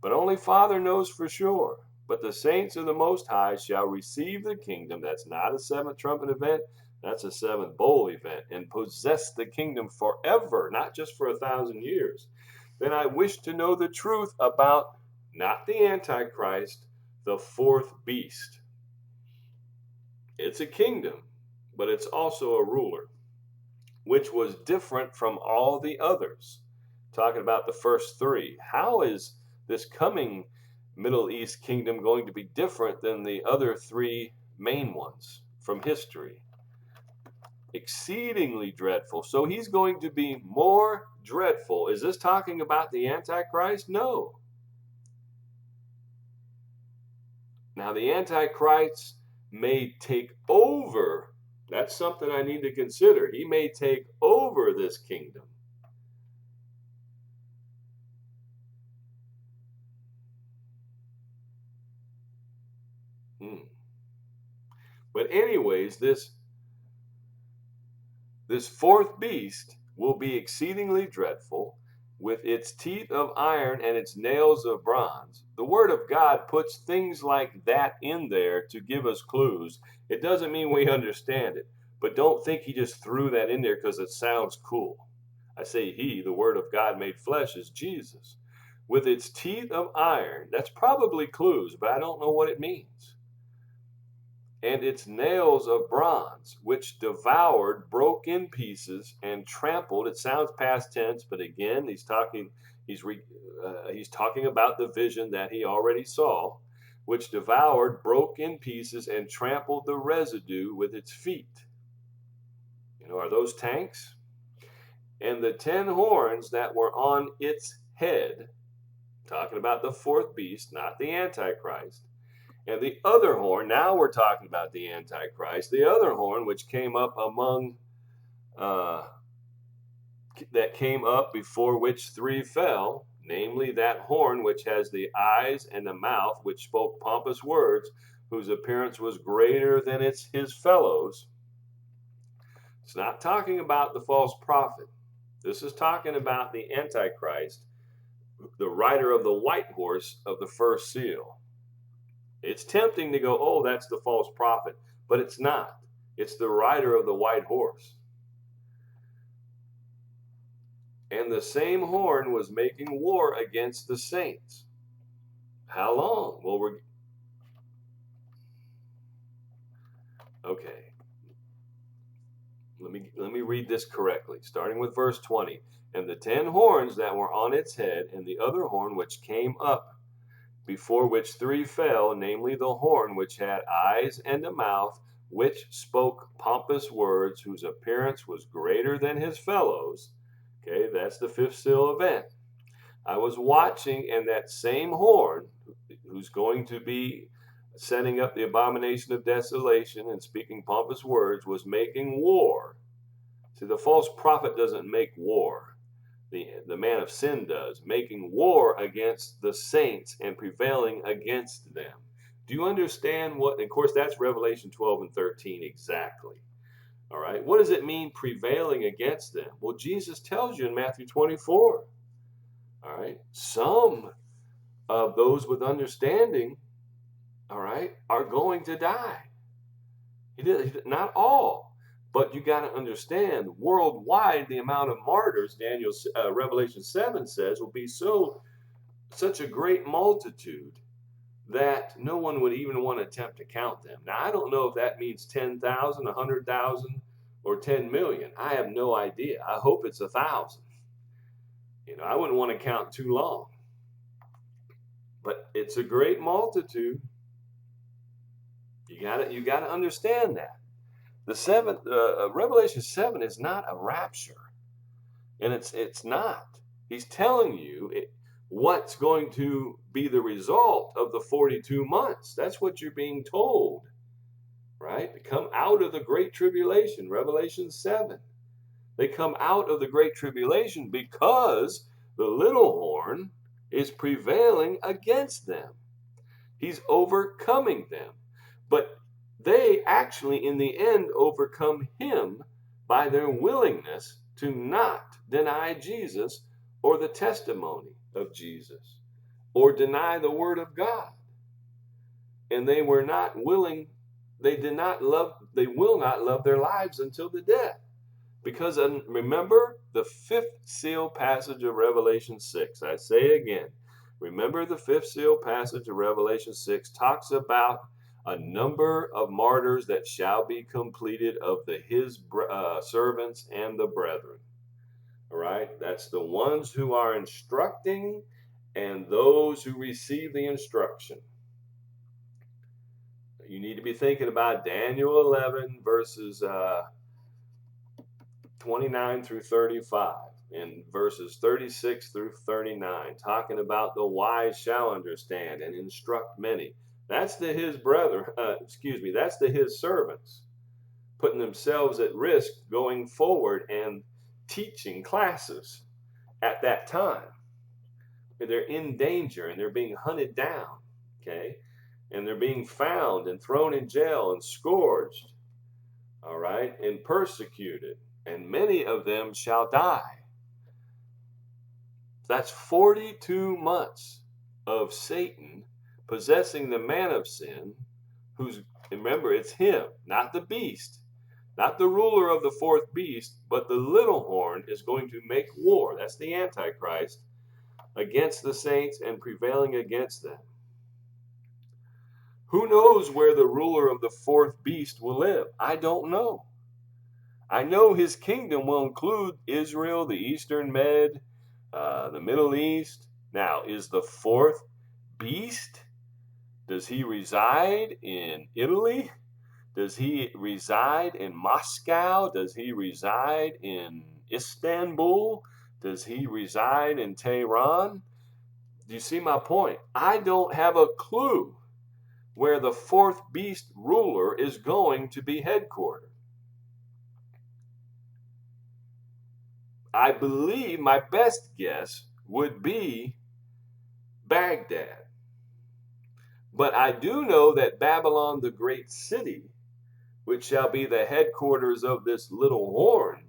But only Father knows for sure. But the saints of the Most High shall receive the kingdom. That's not a seventh trumpet event. That's a seventh bowl event. And possess the kingdom forever, not just for 1,000 years. Then I wish to know the truth about not the antichrist, the fourth beast. It's a kingdom, but it's also a ruler, which was different from all the others. Talking about the first three. How is this coming Middle East kingdom going to be different than the other three main ones from history? Exceedingly dreadful. So he's going to be more dreadful. Is this talking about the Antichrist? No. Now the Antichrist may take over. That's something I need to consider. He may take over this kingdom. But anyways, this fourth beast will be exceedingly dreadful, with its teeth of iron and its nails of bronze. The Word of God puts things like that in there to give us clues. It doesn't mean we understand it, but don't think he just threw that in there because it sounds cool. I say he, the Word of God made flesh, is Jesus. With its teeth of iron, that's probably clues, but I don't know what it means. And its nails of bronze, which devoured, broke in pieces, and trampled. It sounds past tense, but again, he's talking about the vision that he already saw, which devoured, broke in pieces, and trampled the residue with its feet. Are those tanks? And the 10 horns that were on its head, talking about the fourth beast, not the Antichrist. And the other horn, now we're talking about the Antichrist, the other horn which came up that came up before which 3 fell, namely that horn which has the eyes and the mouth, which spoke pompous words, whose appearance was greater than his fellows. It's not talking about the false prophet. This is talking about the Antichrist, the rider of the white horse of the first seal. It's tempting to go, oh, that's the false prophet, but it's not. It's the rider of the white horse. And the same horn was making war against the saints. How long? Well, okay. Let me read this correctly, starting with verse 20. And the 10 horns that were on its head, and the other horn which came up, before which 3 fell, namely the horn which had eyes and a mouth, which spoke pompous words, whose appearance was greater than his fellows. Okay, that's the 5th seal event. I was watching, and that same horn, who's going to be setting up the abomination of desolation and speaking pompous words, was making war. See, the false prophet doesn't make war. The man of sin does, making war against the saints and prevailing against them. Do you understand what? Of course, that's Revelation 12 and 13 exactly. All right. What does it mean prevailing against them? Well, Jesus tells you in Matthew 24. All right. Some of those with understanding, all right, are going to die. Not all. But you got to understand, worldwide, the amount of martyrs, Revelation 7 says, will be such a great multitude that no one would even want to attempt to count them. Now, I don't know if that means 10,000, 100,000, or 10 million. I have no idea. I hope it's 1,000. I wouldn't want to count too long. But it's a great multitude. You got to understand that. The seventh Revelation 7 is not a rapture, and it's not. He's telling you what's going to be the result of the 42 months. That's what you're being told, right? To come out of the great tribulation, Revelation 7. They come out of the great tribulation because the little horn is prevailing against them. He's overcoming them. But they actually, in the end, overcome him by their willingness to not deny Jesus or the testimony of Jesus or deny the word of God. And they were not willing, they will not love their lives until the death. Because remember the fifth seal passage of Revelation 6. I say again, remember the fifth seal passage of Revelation 6 talks about a number of martyrs that shall be completed of his servants and the brethren. All right, that's the ones who are instructing and those who receive the instruction. You need to be thinking about Daniel 11 verses 29 through 35 and verses 36 through 39, talking about the wise shall understand and instruct many. That's to his that's to his servants, putting themselves at risk going forward and teaching classes at that time. They're in danger and they're being hunted down, okay? And they're being found and thrown in jail and scourged, all right, and persecuted, and many of them shall die. That's 42 months of Satan possessing the man of sin, remember, it's him, not the beast, not the ruler of the fourth beast, but the little horn is going to make war. That's the antichrist against the saints and prevailing against them. Who knows where the ruler of the fourth beast will live? I don't know. I know his kingdom will include Israel, the Eastern Med, the Middle East. Now, is the fourth beast, does he reside in Italy? Does he reside in Moscow? Does he reside in Istanbul? Does he reside in Tehran? Do you see my point? I don't have a clue where the fourth beast ruler is going to be headquartered. I believe my best guess would be Baghdad. But I do know that Babylon, the great city, which shall be the headquarters of this little horn,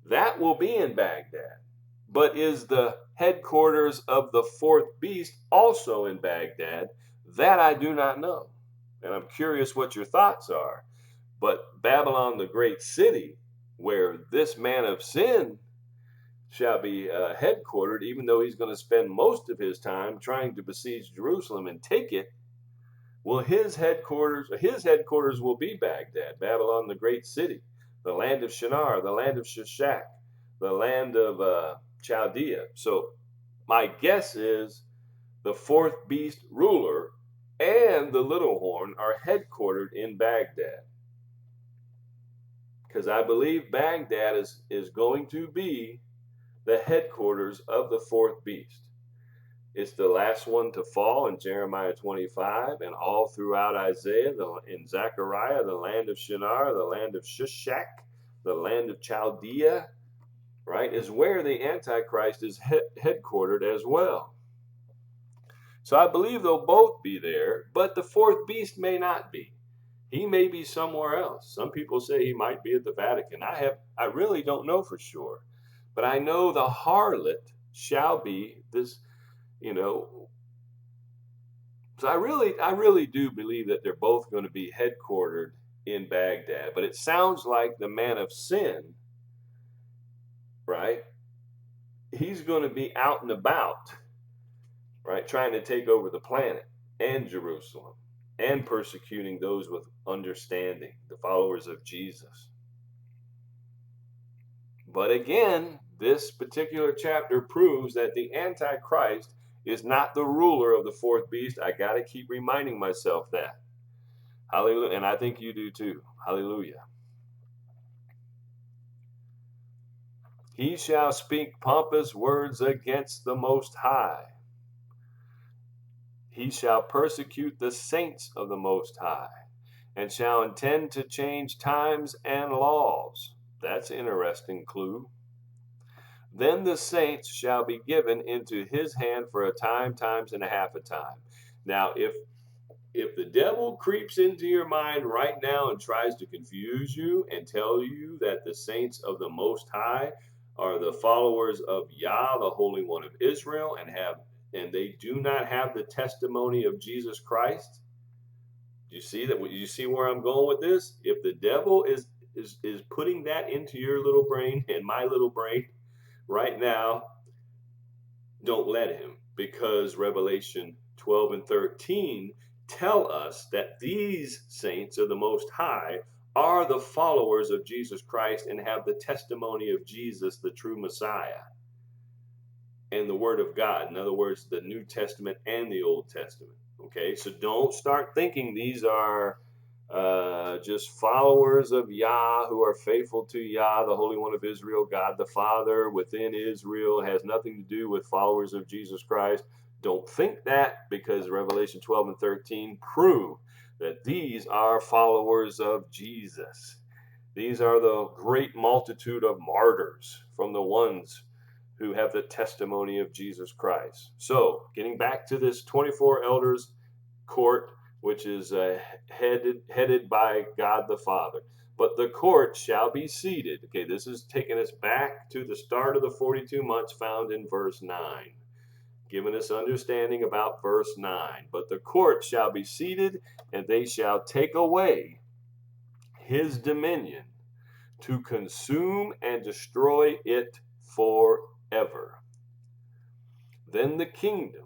that will be in Baghdad. But is the headquarters of the fourth beast also in Baghdad? That I do not know. And I'm curious what your thoughts are. But Babylon, the great city, where this man of sin shall be headquartered, even though he's going to spend most of his time trying to besiege Jerusalem and take it, well, his headquarters will be Baghdad, Babylon, the great city, the land of Shinar, the land of Shishak, the land of Chaldea. So my guess is the fourth beast ruler and the little horn are headquartered in Baghdad. Because I believe Baghdad is going to be the headquarters of the fourth beast. It's the last one to fall in Jeremiah 25 and all throughout Isaiah, in Zechariah, the land of Shinar, the land of Shishak, the land of Chaldea, right, is where the Antichrist is headquartered as well. So I believe they'll both be there, but the fourth beast may not be. He may be somewhere else. Some people say he might be at the Vatican. I really don't know for sure. But I know the harlot shall be this, so I really do believe that they're both going to be headquartered in Baghdad. But it sounds like the man of sin, right? He's going to be out and about, right? Trying to take over the planet and Jerusalem and persecuting those with understanding, the followers of Jesus. But again, this particular chapter proves that the antichrist is not the ruler of the fourth beast. I got to keep reminding myself that. Hallelujah. And I think you do too. Hallelujah. He shall speak pompous words against the Most High. He shall persecute the saints of the Most High, and shall intend to change times and laws. That's an interesting clue. Then the saints shall be given into his hand for a time, times and a half a time. Now, if the devil creeps into your mind right now and tries to confuse you and tell you that the saints of the Most High are the followers of Yah, the Holy One of Israel, and they do not have the testimony of Jesus Christ, you see that? You see where I'm going with this? If the devil is putting that into your little brain and my little brain right now, don't let him, because Revelation 12 and 13 tell us that these saints of the Most High are the followers of Jesus Christ and have the testimony of Jesus, the true Messiah, and the Word of God. In other words, the New Testament and the Old Testament. Okay, so don't start thinking these are just followers of Yah who are faithful to Yah, the Holy One of Israel, God the Father within Israel. It has nothing to do with followers of Jesus Christ. Don't think that, because Revelation 12 and 13 prove that these are followers of Jesus. These are the great multitude of martyrs from the ones who have the testimony of Jesus Christ. So, getting back to this 24 elders court, which is headed by God the Father. But the court shall be seated. Okay, this is taking us back to the start of the 42 months found in verse 9, giving us understanding about verse 9. But the court shall be seated, and they shall take away his dominion to consume and destroy it forever. Then the kingdom.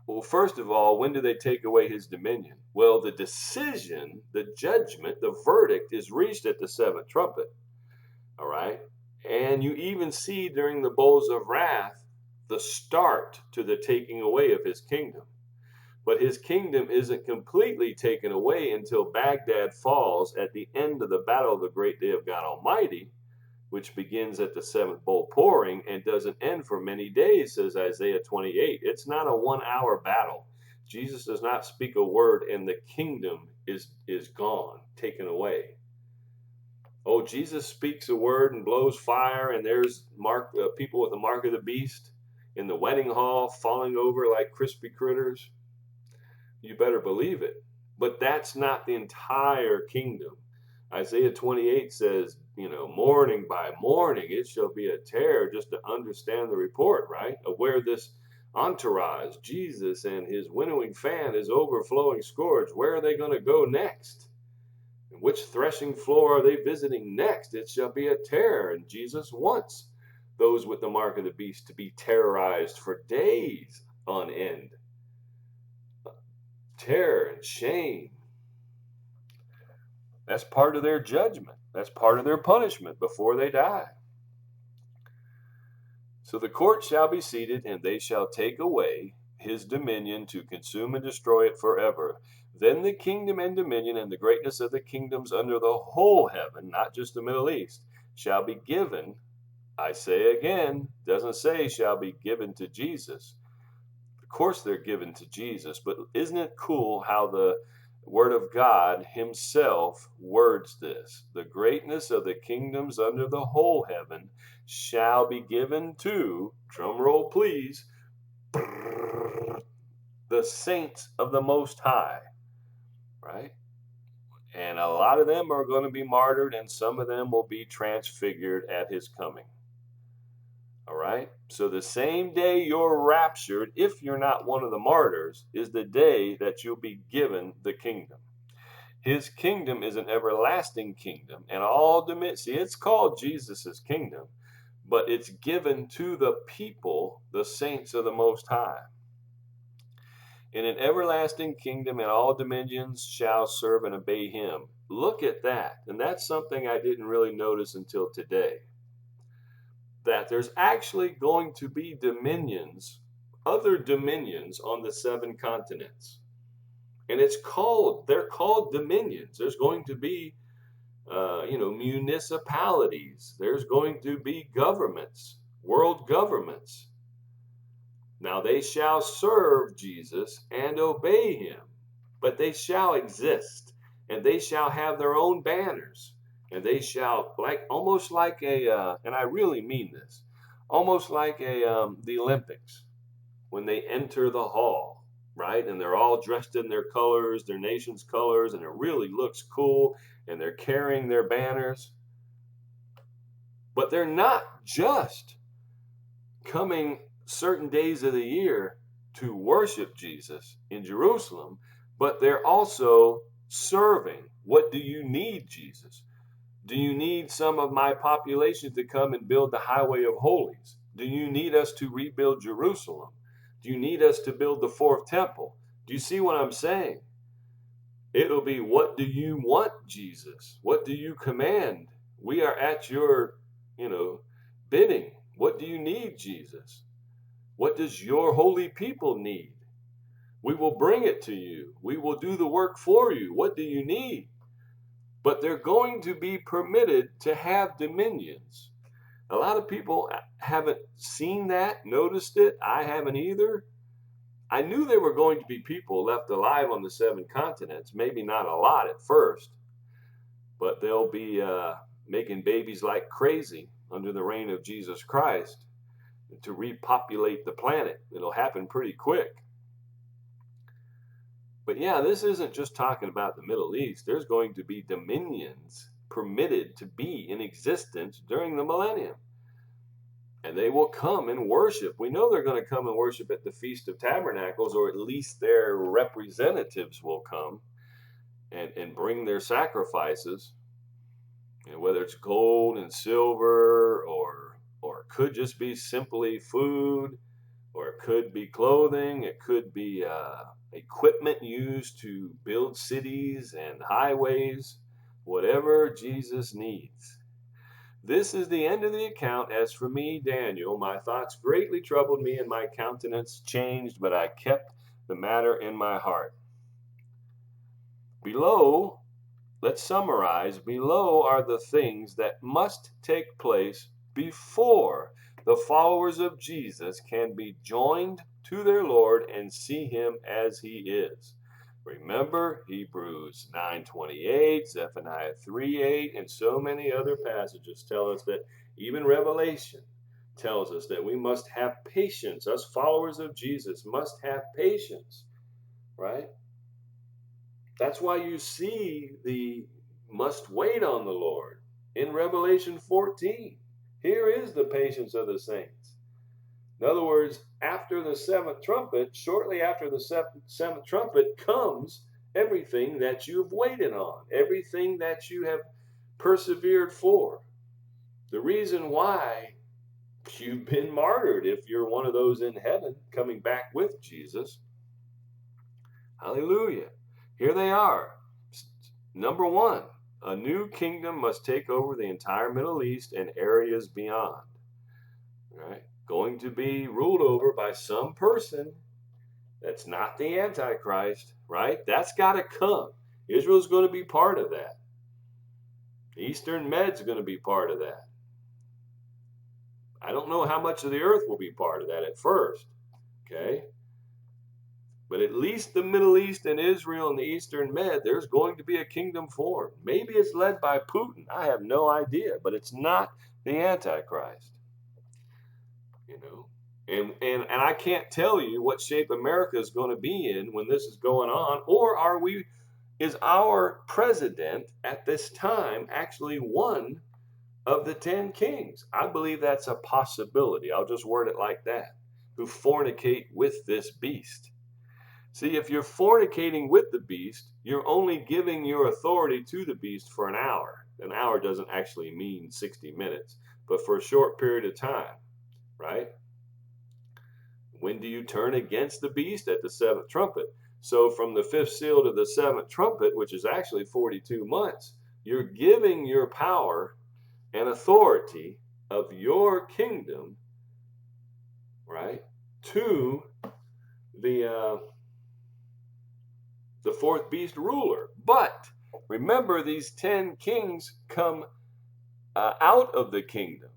Well, first of all, when do they take away his dominion? Well, the decision, the judgment, the verdict is reached at the seventh trumpet. All right. And you even see during the bowls of wrath the start to the taking away of his kingdom. But his kingdom isn't completely taken away until Baghdad falls at the end of the battle of the great day of God Almighty, which begins at the seventh bowl pouring and doesn't end for many days, says Isaiah 28. It's not a 1 hour battle. Jesus does not speak a word and the kingdom is gone, taken away. Oh, Jesus speaks a word and blows fire, and there's people with the mark of the beast in the wedding hall falling over like crispy critters. You better believe it. But that's not the entire kingdom. Isaiah 28 says, morning by morning it shall be a terror, just to understand the report, right? Of where this entourage, Jesus and his winnowing fan, is overflowing scourge. Where are they going to go next? And which threshing floor are they visiting next? It shall be a terror. And Jesus wants those with the mark of the beast to be terrorized for days on end. Terror and shame. That's part of their judgment. That's part of their punishment before they die. So the court shall be seated, and they shall take away his dominion to consume and destroy it forever. Then the kingdom and dominion and the greatness of the kingdoms under the whole heaven, not just the Middle East, shall be given. I say again, doesn't say shall be given to Jesus. Of course they're given to Jesus, but isn't it cool how the Word of God himself words this? The greatness of the kingdoms under the whole heaven shall be given to, drum roll please, the saints of the Most High, right? And a lot of them are going to be martyred, and some of them will be transfigured at his coming. All right. So the same day you're raptured, if you're not one of the martyrs, is the day that you'll be given the kingdom. His kingdom is an everlasting kingdom, and all dominion. See, it's called Jesus's kingdom, but it's given to the people, the saints of the Most High. In an everlasting kingdom, and all dominions shall serve and obey him. Look at that. And that's something I didn't really notice until today. That there's actually going to be dominions, other dominions on the 7 continents. And they're called dominions. There's going to be, municipalities. There's going to be governments, world governments. Now they shall serve Jesus and obey him, but they shall exist, and they shall have their own banners, and they shall, almost like and I really mean this, almost like the Olympics when they enter the hall, right? And they're all dressed in their colors, their nation's colors, and it really looks cool, and they're carrying their banners. But they're not just coming certain days of the year to worship Jesus in Jerusalem, but they're also serving. What do you need, Jesus? Do you need some of my population to come and build the highway of holies? Do you need us to rebuild Jerusalem? Do you need us to build the 4th temple? Do you see what I'm saying? It'll be, what do you want, Jesus? What do you command? We are at your, bidding. What do you need, Jesus? What does your holy people need? We will bring it to you. We will do the work for you. What do you need? But they're going to be permitted to have dominions. A lot of people haven't seen that, noticed it. I haven't either. I knew there were going to be people left alive on the 7 continents, maybe not a lot at first, but they'll be making babies like crazy under the reign of Jesus Christ to repopulate the planet. It'll happen pretty quick. But yeah, this isn't just talking about the Middle East. There's going to be dominions permitted to be in existence during the millennium. And they will come and worship. We know they're going to come and worship at the Feast of Tabernacles, or at least their representatives will come and bring their sacrifices. Whether it's gold and silver, or it could just be simply food, or it could be clothing, it could be equipment used to build cities and highways, whatever Jesus needs. This is the end of the account. As for me, Daniel, my thoughts greatly troubled me, and my countenance changed, but I kept the matter in my heart. Below, let's summarize. Below are the things that must take place before the followers of Jesus can be joined to their Lord and see him as he is. Remember, Hebrews 9:28, Zephaniah 3:8, and so many other passages tell us that, even Revelation tells us that we must have patience. Us followers of Jesus must have patience, right? That's why you see the must wait on the Lord in Revelation 14. Here is the patience of the saints. In other words, after the 7th trumpet, shortly after the 7th trumpet, comes everything that you've waited on, everything that you have persevered for. The reason why you've been martyred, if you're one of those in heaven coming back with Jesus. Hallelujah. Here they are. Number 1, a new kingdom must take over the entire Middle East and areas beyond. Right? Going to be ruled over by some person that's not the Antichrist, right? That's got to come. Israel's going to be part of that. Eastern Med's going to be part of that. I don't know how much of the earth will be part of that at first, okay? But at least the Middle East and Israel and the Eastern Med, there's going to be a kingdom formed. Maybe it's led by Putin. I have no idea, but it's not the Antichrist. And I can't tell you what shape America is going to be in when this is going on, or is our president at this time actually one of the 10 kings? I believe that's a possibility. I'll just word it like that. Who fornicate with this beast. See, if you're fornicating with the beast, you're only giving your authority to the beast for an hour. An hour doesn't actually mean 60 minutes, but for a short period of time, right? When do you turn against the beast? At the seventh trumpet. So from the fifth seal to the seventh trumpet, which is actually 42 months, you're giving your power and authority of your kingdom, right, to the fourth beast ruler. But remember, these 10 kings come out of the kingdom.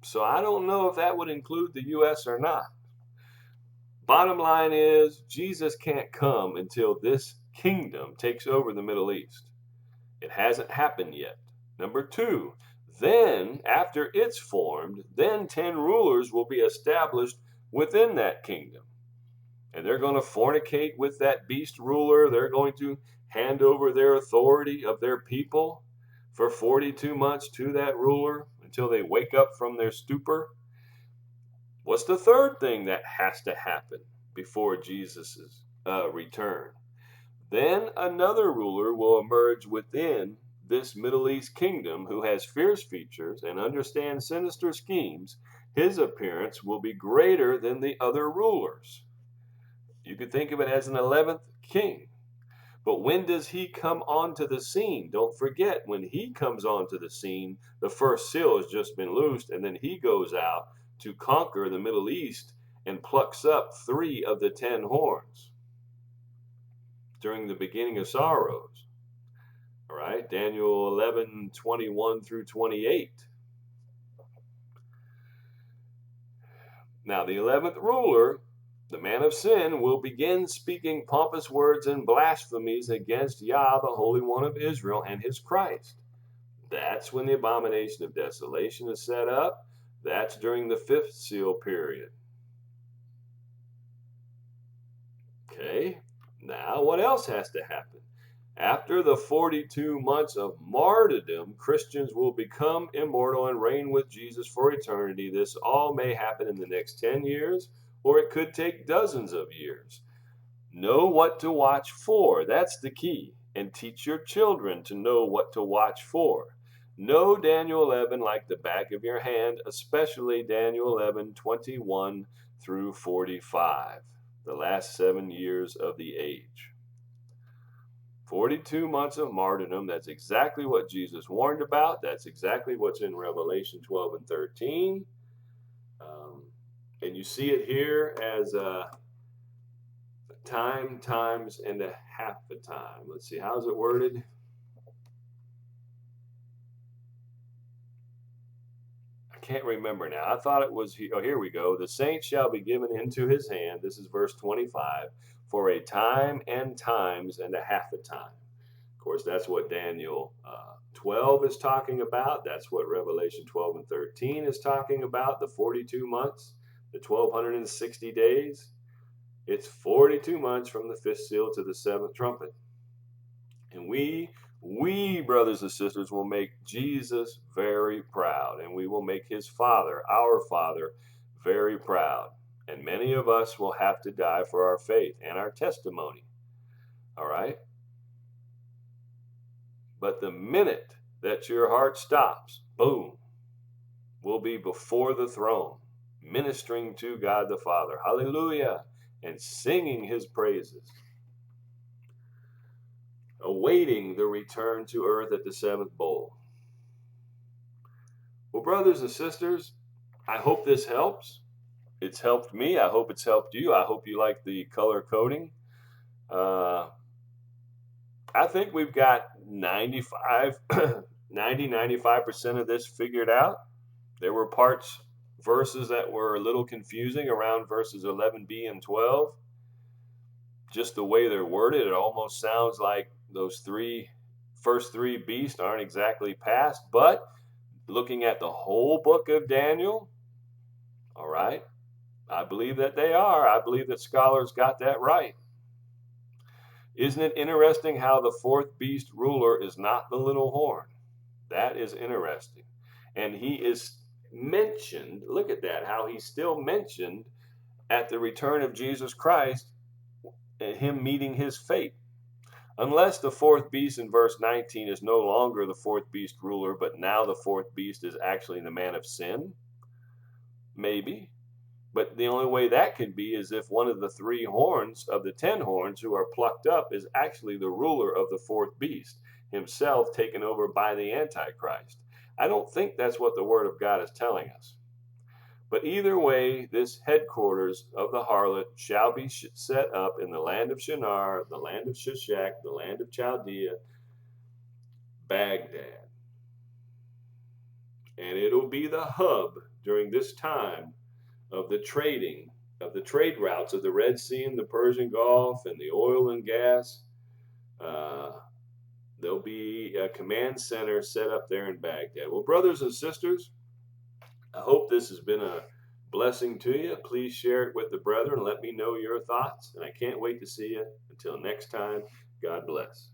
So I don't know if that would include the U.S. or not. Bottom line is, Jesus can't come until this kingdom takes over the Middle East. It hasn't happened yet. Number two, then after it's formed, then 10 rulers will be established within that kingdom. And they're going to fornicate with that beast ruler. They're going to hand over their authority of their people for 42 months to that ruler until they wake up from their stupor. What's the third thing that has to happen before Jesus' return? Then another ruler will emerge within this Middle East kingdom who has fierce features and understands sinister schemes. His appearance will be greater than the other rulers. You could think of it as an 11th king. But when does he come onto the scene? Don't forget, when he comes onto the scene, the first seal has just been loosed, and then he goes out to conquer the Middle East and plucks up 3 of the 10 horns during the beginning of sorrows. All right, Daniel 11:21 through 28. Now, the 11th ruler, the man of sin, will begin speaking pompous words and blasphemies against Yah, the Holy One of Israel, and his Christ. That's when the abomination of desolation is set up. That's during the 5th seal period. Okay, now what else has to happen? After the 42 months of martyrdom, Christians will become immortal and reign with Jesus for eternity. This all may happen in the next 10 years, or it could take dozens of years. Know what to watch for. That's the key. And teach your children to know what to watch for. Know Daniel 11 like the back of your hand, especially Daniel 11:21 through 45, the last 7 years of the age. 42 months of martyrdom. That's exactly what Jesus warned about. That's exactly what's in Revelation 12 and 13. And you see it here as time, times, and a half a time. Let's see, how's it worded? I can't remember now. I thought it was, oh, here we go. The saints shall be given into his hand. This is verse 25. For a time and times and a half a time. Of course, that's what Daniel 12 is talking about. That's what Revelation 12 and 13 is talking about, the 42 months, the 1260 days. It's 42 months from the 5th seal to the 7th trumpet. And we, brothers and sisters, will make Jesus very proud, and we will make his Father, our Father, very proud. And many of us will have to die for our faith and our testimony. All right? But the minute that your heart stops, boom, we'll be before the throne, ministering to God the Father. Hallelujah. And singing his praises. Awaiting the return to earth at the 7th bowl. Well, brothers and sisters, I hope this helps. It's helped me. I hope it's helped you. I hope you like the color coding. I think we've got 95% of this figured out. There were verses that were a little confusing around verses 11b and 12. Just the way they're worded, it almost sounds like those first three beasts aren't exactly passed. But looking at the whole book of Daniel, all right, I believe that they are. I believe that scholars got that right. Isn't it interesting how the 4th beast ruler is not the little horn? That is interesting. And he is mentioned, look at that, how he's still mentioned at the return of Jesus Christ him meeting his fate. Unless the fourth beast in verse 19 is no longer the fourth beast ruler, but now the fourth beast is actually the man of sin, maybe. But the only way that can be is if one of the three horns of the 10 horns who are plucked up is actually the ruler of the fourth beast, himself taken over by the antichrist. I don't think that's what the word of God is telling us. But either way, this headquarters of the harlot shall be set up in the land of Shinar, the land of Shishak, the land of Chaldea, Baghdad. And it'll be the hub during this time of the trading, of the trade routes of the Red Sea and the Persian Gulf and the oil and gas. There'll be a command center set up there in Baghdad. Well, brothers and sisters, I hope this has been a blessing to you. Please share it with the brethren. Let me know your thoughts. And I can't wait to see you. Until next time, God bless.